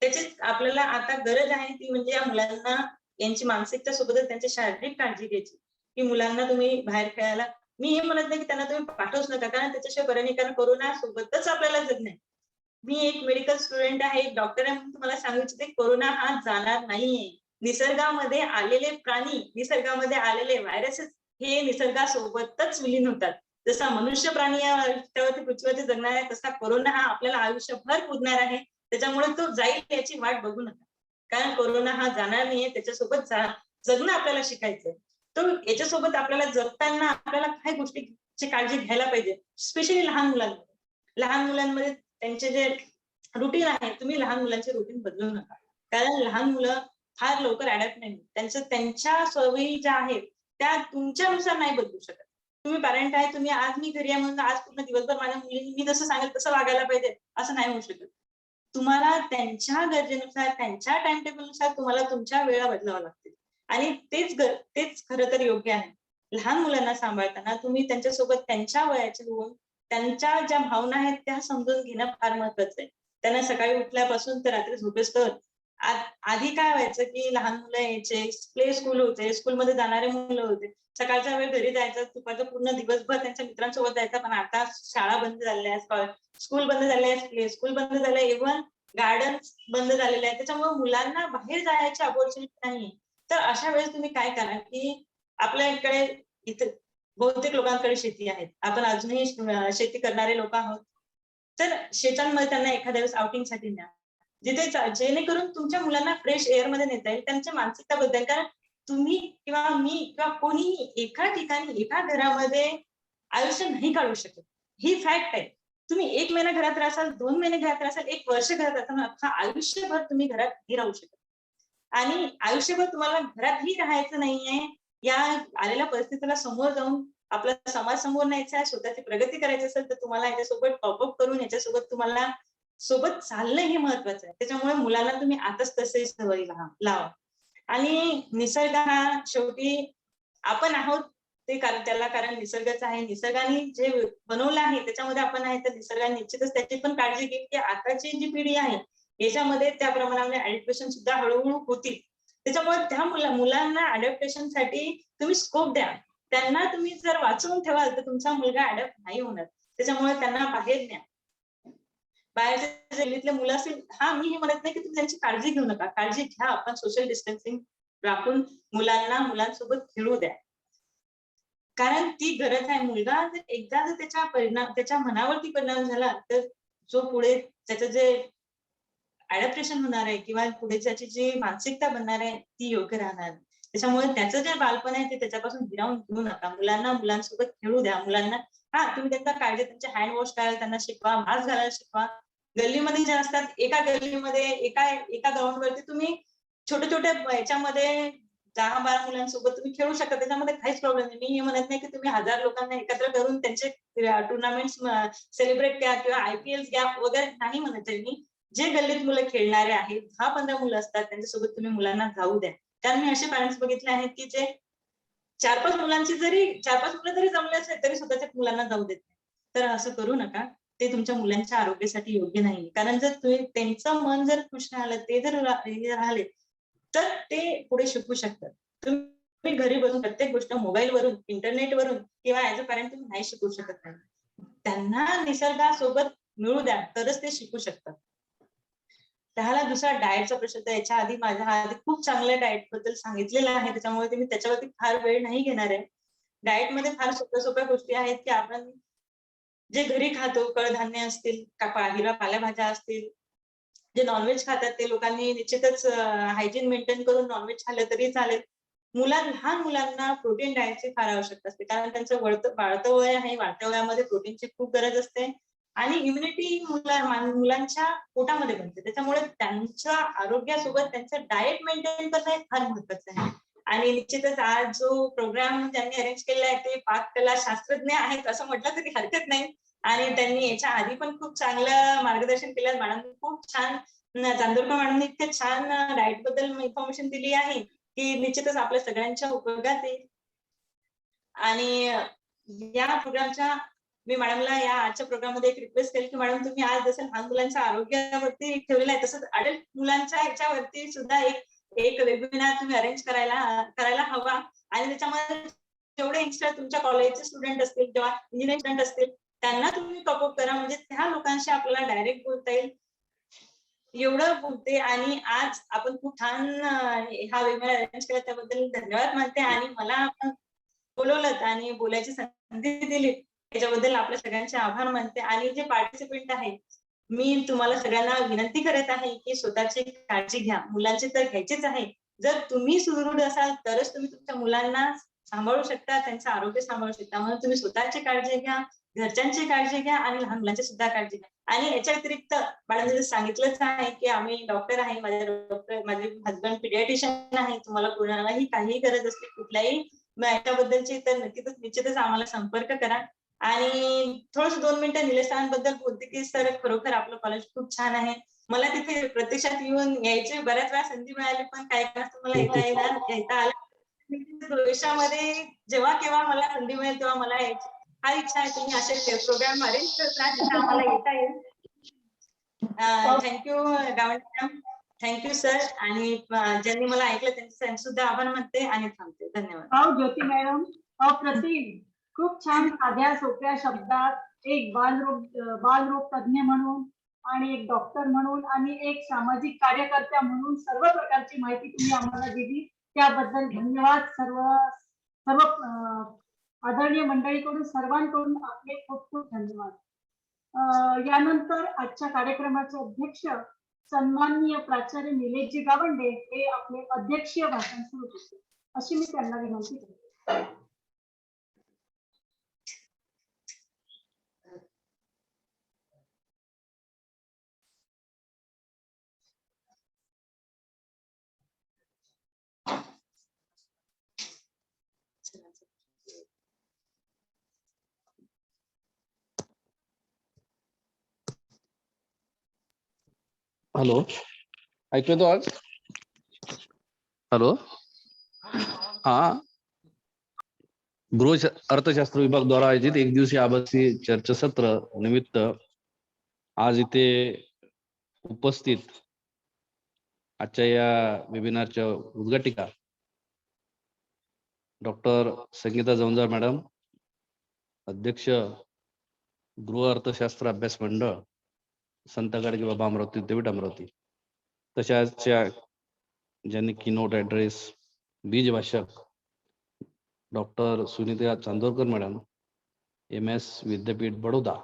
त्याची आपल्याला आता गरज आहे ती म्हणजे या मुलांना यांची मानसिकता सोबतच त्यांची शारीरिक काळजी घ्यायची. की मुलांना तुम्ही बाहेर खेळायला, मी हे म्हणत नाही की त्यांना तुम्ही पाठवूच नका, कारण त्याच्याशिवाय बरं नाही, कारण कोरोना सोबतच आपल्याला जगणं आहे. मी एक मेडिकल स्टुडंट आहे, एक डॉक्टर आहे, म्हणून तुम्हाला सांगू इच्छिते कोरोना हा जाणार नाहीये. निसर्गामध्ये आलेले प्राणी, निसर्गामध्ये आलेले व्हायरसेस हे निसर्गासोबतच विलीन होतात. जसा मनुष्य प्राणी त्यावरती पृथ्वीवरती जगणार आहे, तसा कोरोना हा आपल्याला आयुष्यभर पुरणार आहे. त्याच्यामुळे तो जाईल याची वाट बघू नका, कारण कोरोना हा जाणार नाहीये, त्याच्यासोबत जगणं आपल्याला शिकायचंय. तो याच्यासोबत आपल्याला जगताना आपल्याला काही गोष्टीची काळजी घ्यायला पाहिजे, स्पेशली लहान मुलांमध्ये. लहान मुलांमध्ये त्यांचे जे रुटीन आहे, तुम्ही लहान मुलांचे रुटीन बदलू नका, कारण लहान मुलं फार लवकर अडॅप्ट नाही. त्यांच्या सवयी ज्या आहेत त्या तुमच्यानुसार नाही बदलू शकत. तुम्ही पॅरेंट आहे, तुम्ही आज मी घरी आहे म्हणून आज पूर्ण दिवसभर माझ्या मुलीने मी जसं सांगेल तसं वागायला पाहिजे असं नाही होऊ शकत. तुम्हाला त्यांच्या गरजेनुसार, त्यांच्या टाइम टेबलनुसार तुम्हाला तुमच्या वेळा बदलाव्या लागतील, आणि तेच खरं तर योग्य आहे. लहान मुलांना सांभाळताना तुम्ही त्यांच्यासोबत त्यांच्या वयाचे होऊन त्यांच्या ज्या भावना आहेत त्या समजून घेणं फार महत्वाचं आहे. त्यांना सकाळी उठल्यापासून तर रात्री झोपेस्तोवर. आधी काय व्हायचं की लहान मुलं यायचे, प्ले स्कूल होते, स्कूलमध्ये जाणारे मुलं होते, सकाळचा वेळ घरी जायचं, दुपारचा पूर्ण दिवसभर त्यांच्या मित्रांसोबत जायचा. पण आता शाळा बंद झालेल्या आहेत, स्कूल बंद झाले आहेत, प्ले स्कूल बंद झाले, इव्हन गार्डन बंद झालेले आहेत, त्याच्यामुळे मुलांना बाहेर जायची ऑपॉर्च्युनिटी नाही. तर अशा वेळेस तुम्ही काय करा की आपल्या इकडे इथे बहुतेक लोकांकडे शेती आहे, आपण अजूनही शेती करणारे लोक आहोत, तर शेतांमध्ये त्यांना एखाद्या वेळेस आउटिंगसाठी न्या, जिथे जेणेकरून तुमच्या मुलांना फ्रेश एअर मध्ये नेता येईल, त्यांच्या मानसिकता बदलेल. कारण तुम्ही किंवा मी किंवा कोणीही एका ठिकाणी एका घरामध्ये आयुष्य नाही काढू शकत, ही फॅक्ट आहे. तुम्ही 1 महिना घरात राहाल, 2 महिने घरात राहाल, 1 वर्ष घरात राहताना अख्खा आयुष्यभर तुम्ही घरात नाही राहू शकत. आणि आयुष्यभर तुम्हाला घरातही राहायचं नाहीये. या आलेल्या परिस्थितीला समोर जाऊन आपला समाज समोर न्यायचा आहे, स्वतःची प्रगती करायची असेल तर तुम्हाला याच्यासोबत टॉपअप करून याच्यासोबत तुम्हाला सोबत चालणं हे महत्वाचं आहे. त्याच्यामुळे मुलांना तुम्ही आताच तसे सवयी लावा. आणि निसर्ग हा शेवटी आपण आहोत ते, कारण निसर्गच आहे, निसर्गाने जे बनवलं आहे त्याच्यामध्ये आपण आहे, तर निसर्गाने निश्चितच त्याची पण काळजी घेईल की आताची जी पिढी आहे याच्यामध्ये त्या प्रमाणाने अडॅप्टेशन सुद्धा हळूहळू होतील. त्याच्यामुळे त्या मुलांना अडॅप्टेशन साठी तुम्ही स्कोप द्या. त्यांना तुम्ही जर वाचवून ठेवाल तर तुमचा मुलगा अडॅप्ट नाही होणार. त्याच्यामुळे त्यांना बाहेर न्या. बाहेरच्या गल्लीतले मुलं असतील, हा मी हे म्हणत नाही की तुम्ही त्यांची काळजी घेऊ नका, काळजी घ्या, आपण सोशल डिस्टन्सिंग राखून मुलांसोबत खेळू द्या, कारण ती गरज आहे. मुलगा जर एकदा जर त्याच्या मनावरती परिणाम झाला तर जो पुढे त्याचं जे अडॅप्टेशन होणार आहे किंवा पुढे त्याची जी मानसिकता बनणार आहे ती योग्य राहणार. त्याच्यामुळे त्याचं जे बालपण आहे ते त्याच्यापासून हिरावून घेऊ नका. मुलांना मुलांसोबत खेळू द्या. मुलांना तुम्ही त्यांचा काळजी, त्यांचे हँड वॉश करायला त्यांना शिकवा, मास्क घालायला शिकवा. गल्लीमध्ये जे असतात, एका गल्लीमध्ये एका ग्राउंडवरती तुम्ही छोट्या छोट्या याच्यामध्ये 10-12 मुलांसोबत तुम्ही खेळू शकता. त्याच्यामध्ये काहीच प्रॉब्लेम नाही. मी हे म्हणत नाही की तुम्ही 1000 लोकांना एकत्र करून त्यांचे टुर्नामेंट्स सेलिब्रेट करा किंवा IPL घ्या वगैरे नाही म्हणत आहे मी. जे गल्लीत मुलं खेळणारे आहेत, 10-15 मुलं असतात, त्यांच्यासोबत तुम्ही मुलांना जाऊ द्या. कारण मी असे पॅरेंट्स बघितले आहेत की जे 4-5 मुलं जरी जमले असेल तरी स्वतःच्या मुलांना जाऊ देत नाही. तर असं करू नका. ते तुमच्या मुलांच्या आरोग्यासाठी योग्य नाही. कारण जर तुम्ही त्यांचं मन जर खुश राहिलं, ते जर राहिले, तर ते पुढे शिकू शकतात. तुम्ही घरी बसून प्रत्येक गोष्ट मोबाईलवरून, इंटरनेटवरून किंवा ऍज अ पॅरेंट तुम्ही नाही शिकवू शकत नाही. त्यांना निसर्गासोबत मिळू द्या, तरच ते शिकू शकतात. त्याला दुसरा डाएटचा प्रश्न, तर याच्या आधी माझ्या आधी खूप चांगल्या डाएट बद्दल सांगितलेलं आहे, त्याच्यामुळे मी त्याच्यावरती फार वेळ नाही घेणार आहे. डाएटमध्ये फार सोप्या गोष्टी आहेत की आपण जे घरी खातो, कडधान्य असतील, हिरव्या पालेभाज्या असतील, जे नॉनव्हेज खातात ते लोकांनी निश्चितच हायजीन मेंटेन करून नॉनव्हेज खाल्लं तरी चालेल. लहान मुलांना प्रोटीन डाएटची फार आवश्यकता असते, कारण त्यांचं वाढतं वय आहे. वाढत्या वयामध्ये प्रोटीनची खूप गरज असते आणि इम्युनिटी मुलांच्या पोटामध्ये बनते. त्याच्यामुळे त्यांच्या आरोग्यासोबत त्यांचं डाएट मेंटेन करणं हे फार महत्वाचं आहे. आणि निश्चितच आज जो प्रोग्राम त्यांनी अरेंज केलेला आहे ते पाककला शास्त्रज्ञ आहेत असं म्हटलं तरी हरकत नाही. आणि त्यांनी याच्या आधी पण खूप चांगलं मार्गदर्शन केलं. मॅडम खूप छान, चांदोरकर मॅडमने इतके छान डाएट बद्दल इन्फॉर्मेशन दिली आहे की निश्चितच आपल्या सगळ्यांच्या उपयोगात येईल. आणि या प्रोग्रामच्या मी मॅडमला या आजच्या प्रोग्राममध्ये एक रिक्वेस्ट केली की मॅडम तुम्ही आज जसं लहान मुलांच्या आरोग्यावरती ठेवलेलं आहे, तसंच अडल्ट मुलांच्या ह्याच्यावरती सुद्धा एक वेबिनार तुम्ही अरेंज करायला हवा. आणि त्याच्यामध्ये जेवढे एक्स्ट्रा तुमच्या कॉलेजचे स्टुडंट असतील किंवा इंजिनिअरिंग स्टुडंट असतील त्यांना तुम्ही टॉपअप करा, म्हणजे त्या लोकांशी आपल्याला डायरेक्ट बोलता येईल. एवढं बोलते आणि आज आपण खूप छान हा वेबिनार अरेंज केला त्याबद्दल धन्यवाद मानते. आणि मला आपण बोलवलं आणि बोलायची संधी दिली त्याच्याबद्दल आपल्या सगळ्यांचे आभार मानते. आणि जे पार्टिसिपेंट आहेत, मी तुम्हाला सगळ्यांना विनंती करत आहे की स्वतःची काळजी घ्या. मुलांची तर घ्यायचीच आहे. जर तुम्ही सुदृढ असाल तरच तुम्ही तुमच्या मुलांना सांभाळू शकता, त्यांचं आरोग्य सांभाळू शकता. म्हणून तुम्ही स्वतःची काळजी घ्या, घरच्यांची काळजी घ्या आणि लहान मुलांची सुद्धा काळजी घ्या. आणि याच्या व्यतिरिक्त मॅडम सांगितलंच आहे की आम्ही डॉक्टर आहे, माझे हजबंड पिडियाट्रिशियन आहे. तुम्हाला कोणालाही काही गरज असते कुठल्याही याच्याबद्दलची तर निश्चितच आम्हाला संपर्क करा. आणि थोडंसं 2 मिनिटं निलेश सरांबद्दल बोलते की सर खरोखर आपलं कॉलेज खूप छान आहे. मला तिथे प्रत्यक्षात यायची बऱ्याच वेळा संधी मिळाली, पण काही कारणास्तव मला येता आलं. भविष्यामध्ये जेव्हा केव्हा मला संधी मिळेल तेव्हा मला यायची फार इच्छा आहे. तुम्ही असे प्रोग्राम अरेंज करता जिथे आम्हाला येता येईल. Thank you Gawande ma'am, thank you sir. आणि ज्यांनी मला ऐकलं त्यांचे सुद्धा आभार मानते आणि थांबते. धन्यवाद. ज्योती मॅडम, अप्रतिम. खूप छान साध्या सोप्या शब्दात एक बालरोग तज्ञ म्हणून आणि एक डॉक्टर म्हणून आणि एक सामाजिक कार्यकर्त्या म्हणून सर्व प्रकारची माहिती तुम्ही आम्हाला दिली, त्याबद्दल धन्यवाद. सर्व आदरणीय मंडळीकडून सर्वांकडून आपले खूप खूप धन्यवाद. यानंतर आजच्या कार्यक्रमाचे अध्यक्ष सन्माननीय प्राचार्य निलेशजी गावंडे हे आपले अध्यक्षीय भाषण सुरू करतील अशी मी त्यांना विनंती करते. हॅलो, ऐकू येतो आज? हॅलो, हा. गृह अर्थशास्त्र विभाग द्वारा आयोजित एक दिवसीय आभासी चर्चासत्र निमित्त आज इथे उपस्थित आजच्या या वेबिनारच्या उद्घाटिका डॉक्टर संगीता जवंजार मॅडम, अध्यक्ष गृह अर्थशास्त्र अभ्यास मंडळ संत गाडगे बाबा अमरावती विद्यापीठ अमरावती, तशाच ज्यांनी कीनोट ऍड्रेस बीज भाषक doctor Sunita Chandorkar madam, MS विद्यापीठ बडोदा,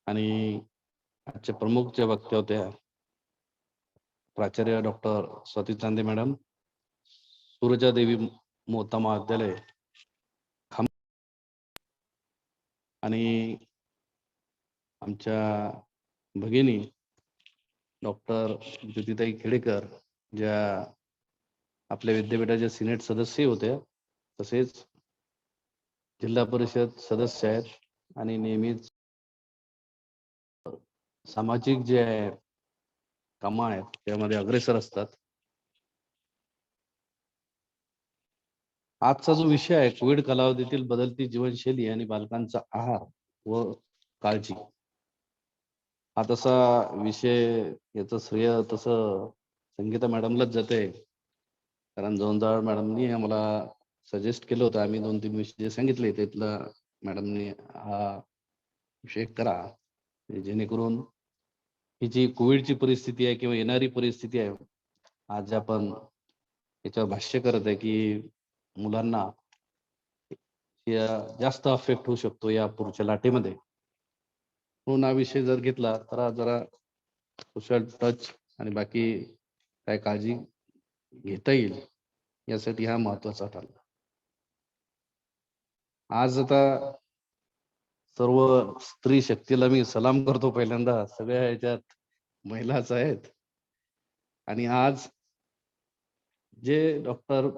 आणि आजचे प्रमुख जे वक्ते होत्या प्राचार्य डॉक्टर स्वाती चांदे मॅडम, सूरजादेवी मोहता महाविद्यालय आणि आमच्या भगिनी डॉक्टर ज्योतिताई खेडेकर ज्या आपल्या विद्यापीठाच्या सिनेट सदस्य होत्या, तसेच जिल्हा परिषद सदस्य आहेत आणि नेहमीच सामाजिक जे कामं आहेत त्यामध्ये अग्रेसर असतात. आजचा जो विषय आहे कोविड कालावधीतील बदलती जीवनशैली आणि बालकांचा आहार व काळजी, हा तसा विषय, याचं श्रेय तसं संगीता मॅडमलाच जाते. कारण जोंजाळ मॅडमनी आम्हाला सजेस्ट केलं होतं, आम्ही 2-3 विषय जे सांगितले त्यातला मॅडमने हा विषय करा, जेणेकरून ही जी कोविडची परिस्थिती आहे किंवा येणारी परिस्थिती आहे, आज आपण याच्यावर भाष्य करत आहे की मुलांना जास्त अफेक्ट होऊ शकतो या पुढच्या लाटेमध्ये. म्हणून हा विषय जर घेतला तर जरा सोशल टच आणि बाकी काय काळजी घेता येईल यासाठी हा महत्वाचा ठरला. आज आता सर्व स्त्री शक्तीला मी सलाम करतो. पहिल्यांदा सगळ्या ह्याच्यात महिलाच आहेत. आणि आज जे डॉक्टर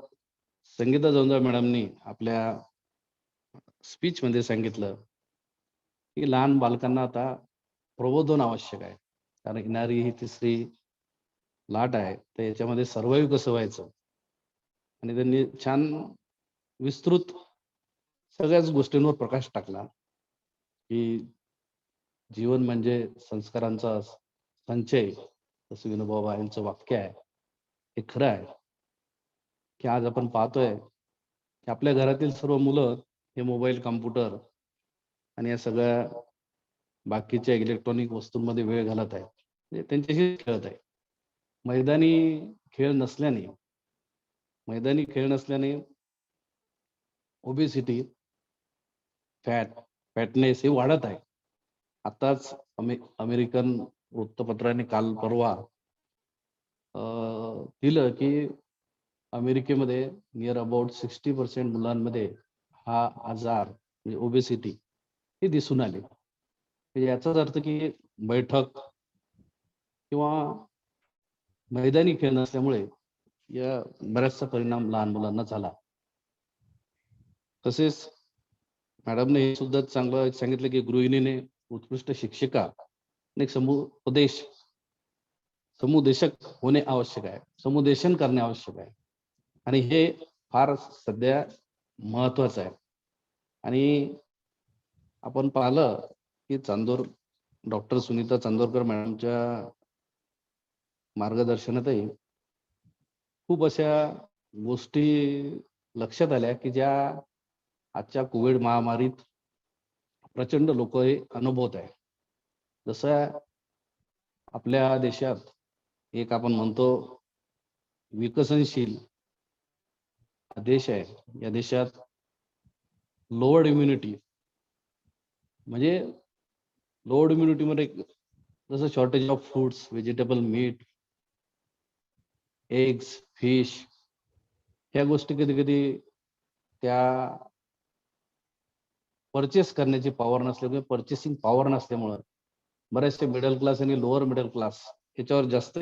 संगीता जोंजाळ मॅडमनी आपल्या स्पीच मध्ये सांगितलं की लहान बालकांना आता प्रबोधन आवश्यक आहे, कारण येणारी ही तिसरी लाट आहे, तर याच्यामध्ये सर्वाईव्ह कसं व्हायचं. आणि त्यांनी छान विस्तृत सगळ्याच गोष्टींवर प्रकाश टाकला की जीवन म्हणजे संस्कारांचा संचय, असं विनोबा यांचं वाक्य आहे. हे खरं आहे की आज आपण पाहतोय की आपल्या घरातील सर्व मुलं हे मोबाईल, कॉम्प्युटर आणि या सगळ्या बाकीच्या इलेक्ट्रॉनिक वस्तूंमध्ये वेळ घालत आहेत, म्हणजे त्यांच्याशी खेळत आहे. मैदानी खेळ नसल्याने ओबेसिटी, फॅटनेस हे वाढत आहे. आताच अमेरिकन वृत्तपत्राने काल परवा दिलं की अमेरिकेमध्ये नियर अबाउट 60% मुलांमध्ये हा आजार म्हणजे ओबेसिटी हे दिसून आले. म्हणजे याचाच अर्थ की बैठक किंवा मैदानी खेळ नसल्यामुळे या बऱ्याचसा परिणाम लहान मुलांना झाला. तसेच मॅडमने हे सुद्धा चांगलं सांगितलं की गृहिणीने उत्कृष्ट शिक्षिका आणि समुदेशक होणे आवश्यक आहे, समुदेशन करणे आवश्यक आहे. आणि हे फार सध्या महत्वाचं आहे. आणि आपण पाहिलं की डॉक्टर सुनीता चांदोरकर मॅडमच्या मार्गदर्शनातही खूप अशा गोष्टी लक्षात आल्या की ज्या आजच्या कोविड महामारीत प्रचंड लोक हे अनुभवत आहे. जसं आपल्या देशात एक आपण म्हणतो विकसनशील देश आहे, या देशात लोअर्ड इम्युनिटी म्हणजे लोअर्ड इम्युनिटी मध्ये जसं shortage of fruits, vegetable, meat, eggs, fish, ह्या गोष्टी कधी कधी त्या परचेस करण्याची पॉवर नसल्यामुळे, परचेसिंग पॉवर नसल्यामुळं बरेचसे मिडल क्लास आणि लोअर मिडल क्लास याच्यावर जास्त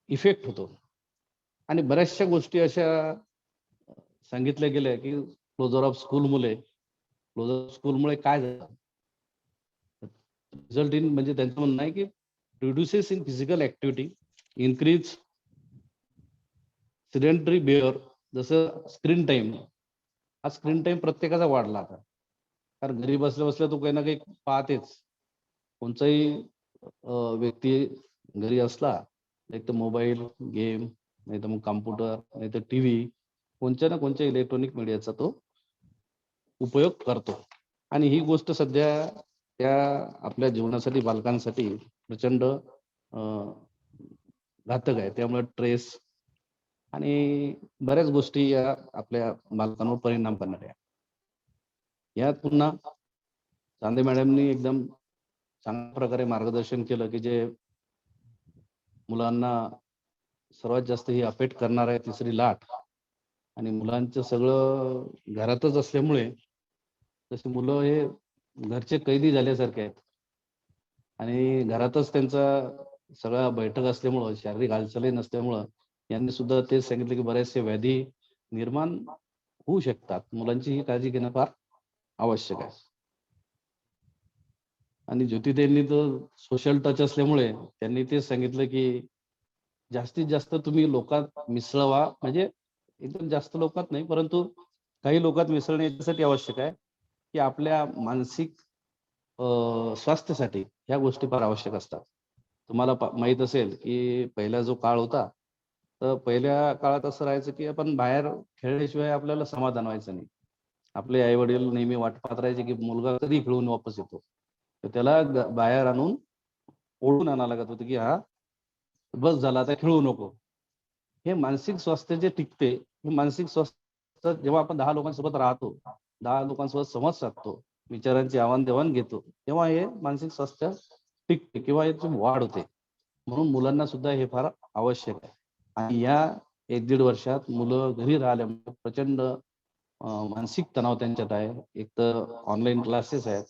इफेक्ट होतो. आणि बऱ्याचशा गोष्टी अशा सांगितल्या गेल्या की क्लोजर ऑफ स्कूलमुळे काय झालं, रिझल्ट इन म्हणजे त्यांचं म्हणणं आहे की reduces in physical activity, increase sedentary behaviour. जसं स्क्रीन टाइम, हा स्क्रीन टाइम प्रत्येकाचा वाढला आता, कारण घरी बसल्या बसल्या तो काही ना काही पाहतेच. कोणताही व्यक्ती घरी असला एक तर मोबाईल, गेम, नाही तर मग कॉम्प्युटर, नाही तर टीव्ही, कोणत्या ना कोणत्या इलेक्ट्रॉनिक मीडियाचा तो उपयोग करतो. आणि ही गोष्ट सध्या त्या आपल्या जीवनासाठी, बालकांसाठी प्रचंड घातक आहे. त्यामुळे ट्रेस आणि बऱ्याच गोष्टी या आपल्या बालकांवर परिणाम करणार आहे. यात पुन्हा चांदे मॅडमनी एकदम चांगल्या प्रकारे मार्गदर्शन केलं की जे मुलांना सर्वात जास्त ही अफेक्ट करणार आहे तिसरी लाट. आणि मुलांचं सगळं घरातच असल्यामुळे तसे मुलं हे घरचे कैदी झाल्यासारखे आहेत. आणि घरातच त्यांचा सगळा बैठक असल्यामुळं, शारीरिक हालचाली नसल्यामुळं यांनी सुद्धा तेच सांगितलं की बरेचसे व्याधी निर्माण होऊ शकतात. मुलांची ही काळजी घेणं फार आवश्यक आहे. आणि ज्योतिताईंनी तर सोशल टच असल्यामुळे त्यांनी तेच सांगितलं की जास्तीत जास्त तुम्ही लोकात मिसळवा. म्हणजे एकदम जास्त लोकात नाही, परंतु काही लोकात मिसळणे याच्यासाठी आवश्यक आहे की आपल्या मानसिक स्वास्थ्यासाठी ह्या गोष्टी फार आवश्यक असतात. तुम्हाला माहित असेल की पहिला जो काळ होता, तर पहिल्या काळात असं राहायचं की आपण बाहेर खेळल्याशिवाय आपल्याला समाधान व्हायचं नाही. आपले आई वडील नेहमी वाट पाहत राहायचे की मुलगा कधी खेळून वापस येतो, तर त्याला बाहेर आणून ओढून आणावं लागत होतं की हा बस झाला, आता खेळू नको. हे मानसिक स्वास्थ्य जे टिकते, हे मानसिक स्वास्थ्य जेव्हा आपण 10 लोकांसोबत राहतो, 10 लोकांसोबत संवाद साधतो, विचारांची आवाहन-देवाण घेतो, तेव्हा हे मानसिक स्वास्थ्य टिकते किंवा याची वाढ होते. म्हणून मुलांना सुद्धा हे फार आवश्यक आहे. आणि या 1-1.5 वर्षात मुलं घरी राहिल्यामुळे प्रचंड मानसिक तणाव त्यांच्यात आहे. एक तर ऑनलाईन क्लासेस आहेत,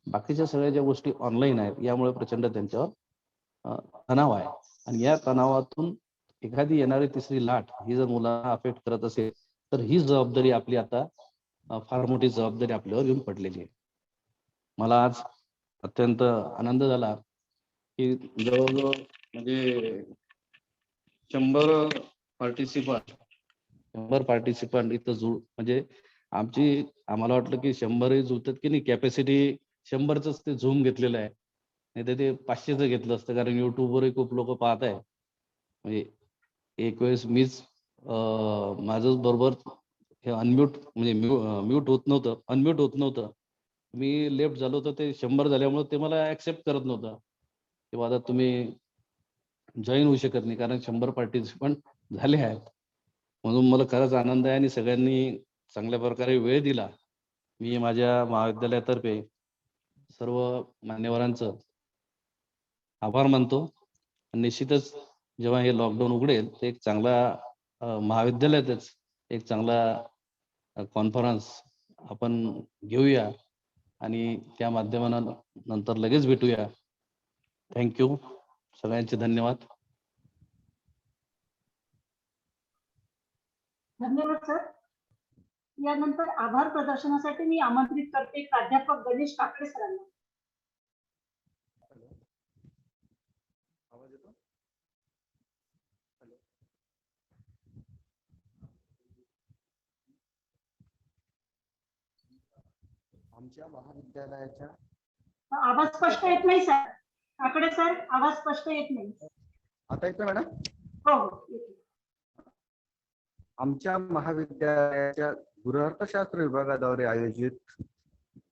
बाकीच्या सगळ्या ज्या गोष्टी ऑनलाईन आहेत, यामुळे प्रचंड त्यांच्यावर तणाव आहे. आणि या तणावातून एखादी येणारी तिसरी लाट ही जर मुलांना अफेक्ट करत असेल, तर ही जबाबदारी आपली आता फार मोठी जबाबदारी आपल्यावर येऊन पडलेली आहे. मला आज अत्यंत आनंद झाला की जवळजवळ म्हणजे 100 पार्टिसिपंट इथं म्हणजे आम्हाला वाटलं की 100 जुळतात की नाही, कॅपॅसिटी 100च ते झूम घेतलेलं आहे. नाही तर ते 500च घेतलं असतं, कारण युट्यूबवरही खूप लोक पाहत आहे. म्हणजे एक वेळेस मीच माझंच बरोबर हे अनम्यूट म्हणजे म्यूट होत नव्हतं, अनम्यूट होत नव्हतं. मी लेफ्ट झालो तर ते 100 झाल्यामुळे ते मला ऍक्सेप्ट करत नव्हतं की आता तुम्ही जॉईन होऊ शकत नाही, कारण 100 पार्टिसिपंट झाले आहेत. म्हणून मला खरंच आनंद आहे आणि सगळ्यांनी चांगल्या प्रकारे वेळ दिला. मी माझ्या महाविद्यालयातर्फे सर्व मान्यवरांचं आभार मानतो. निश्चितच जेव्हा हे लॉकडाऊन उघडेल, तर एक चांगला महाविद्यालयातच एक चांगला कॉन्फरन्स आपण घेऊया आणि त्या माध्यमानं नंतर लगेच भेटूया. थँक्यू. सगळ्यांचे धन्यवाद. धन्यवाद सर. यानंतर आभार प्रदर्शनासाठी मी आमंत्रित करते प्राध्यापक गणेश काकडे सरांना. आमच्या महाविद्यालयाच्या आवाज स्पष्ट येत नाही सर. काकडे सर, आवाज स्पष्ट येत नाही. आता येतोय मॅडम? हो हो येतोय. आमच्या महाविद्यालयाच्या गृहअर्थशास्त्र विभागाद्वारे आयोजित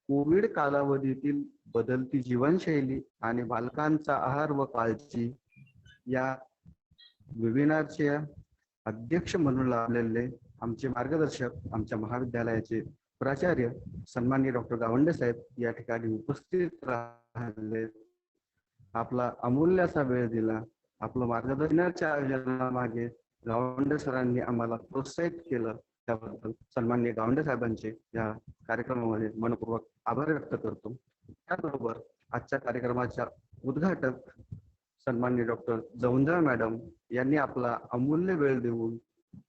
कोविड कालावधीतील बदलती जीवनशैली आणि बालकांचा आहार व काळजी या वेबिनारचे अध्यक्ष म्हणून लाभलेले आमचे मार्गदर्शक, आमच्या महाविद्यालयाचे प्राचार्य सन्माननीय डॉक्टर गावंडे साहेब या ठिकाणी उपस्थित राहिले. आपला अमूल्य असा वेळ दिला. आपलं मार्गदर्शनाच्या आयोजनामागे गावंडे सरांनी आम्हाला प्रोत्साहित केलं, त्याबद्दल सन्माननीय गावंडे साहेबांचे या कार्यक्रमामध्ये मनपूर्वक आभार व्यक्त करतो. त्याबरोबर आजच्या कार्यक्रमाच्या उद्घाटक सन्माननीय डॉक्टर जवंजा मॅडम यांनी आपला अमूल्य वेळ देऊन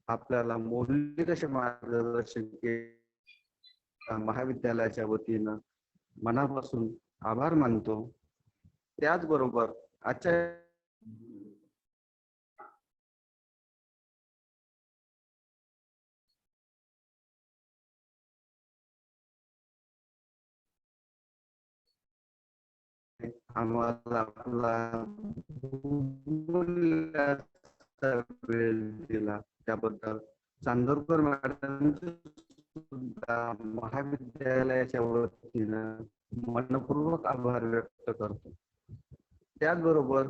आपल्याला मौलिक असे मार्गदर्शन केले. महाविद्यालयाच्या वतीनं मनापासून आभार मानतो. त्याचबरोबर आजच्या आम्हाला आपला वेळ दिला त्याबद्दल चांदोरकर मॅडम महाविद्यालयाच्या वतीनं मनपूर्वक आभार व्यक्त करतो. त्याचबरोबर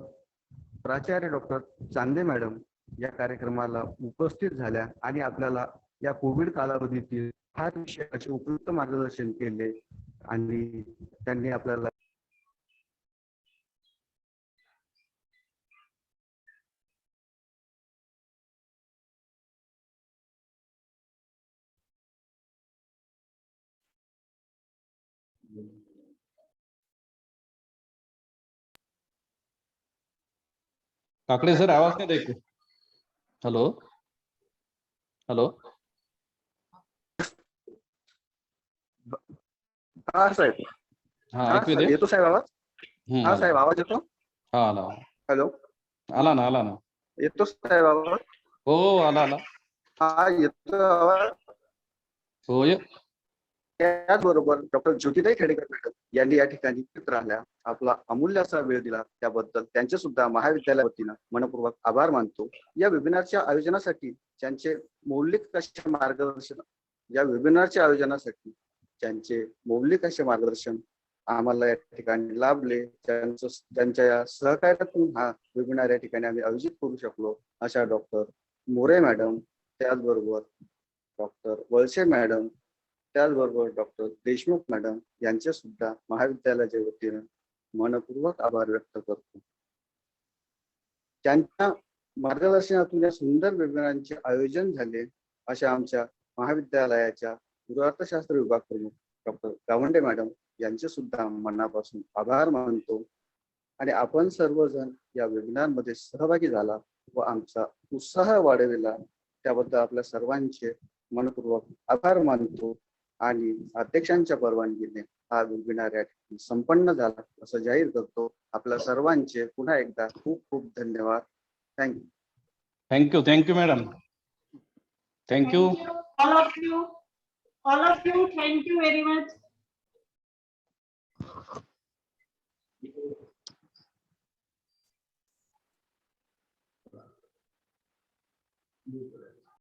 प्राचार्य डॉक्टर चांदे मॅडम या कार्यक्रमाला उपस्थित झाल्या आणि आपल्याला या कोविड कालावधीतील फार विषयाचे उपयुक्त मार्गदर्शन केले आणि त्यांनी आपल्याला काकडे सर, आवाज नाही ऐकू. Hello hello. हा साहेब. हा, हा ऐकू येते? येतो साहेब आवाज. हा आला. साहेब आवाज येतो. हा, आला हॅलो. आला ना, आला ना. येतो साहेब आवाज. हो, आला आला. हा येतो आवाज. हो, त्याचबरोबर डॉक्टर ज्योतिताई खेडेकर मॅडम यांनी या ठिकाणी राहिल्या आपला अमूल्य असा वेळ दिला त्याबद्दल त्यांचे सुद्धा महाविद्यालया वतीनं मनपूर्वक आभार मानतो. या वेबिनारच्या आयोजनासाठी त्यांचे मौलिक असे मार्गदर्शन आम्हाला या ठिकाणी लाभले. त्यांच्या या सहकार्यातून हा वेबिनार या ठिकाणी आम्ही आयोजित करू शकलो. अशा डॉक्टर मोरे मॅडम, त्याचबरोबर डॉक्टर वळसे मॅडम, त्याचबरोबर डॉक्टर देशमुख मॅडम यांचे सुद्धा महाविद्यालयाच्या वतीनं मनपूर्वक आभार व्यक्त करतो. त्यांच्या मार्गदर्शनातून या सुंदर वेबिनारांचे आयोजन झाले. अशा आमच्या महाविद्यालयाच्या गृहअर्थशास्त्र विभाग प्रमुख डॉक्टर गावंडे मॅडम यांचे सुद्धा मनापासून आभार मानतो. आणि आपण सर्वजण या वेबिनार मध्ये सहभागी झाला व आमचा उत्साह वाढविला त्याबद्दल आपल्या सर्वांचे मनपूर्वक आभार मानतो. आणि अध्यक्षांच्या परवानगीने हा वेबिनार या ठिकाणी संपन्न झाला असं जाहीर करतो. आपल्या सर्वांचे पुन्हा एकदा खूप खूप धन्यवाद. Thank you madam. Thank you. All of you, thank you very much.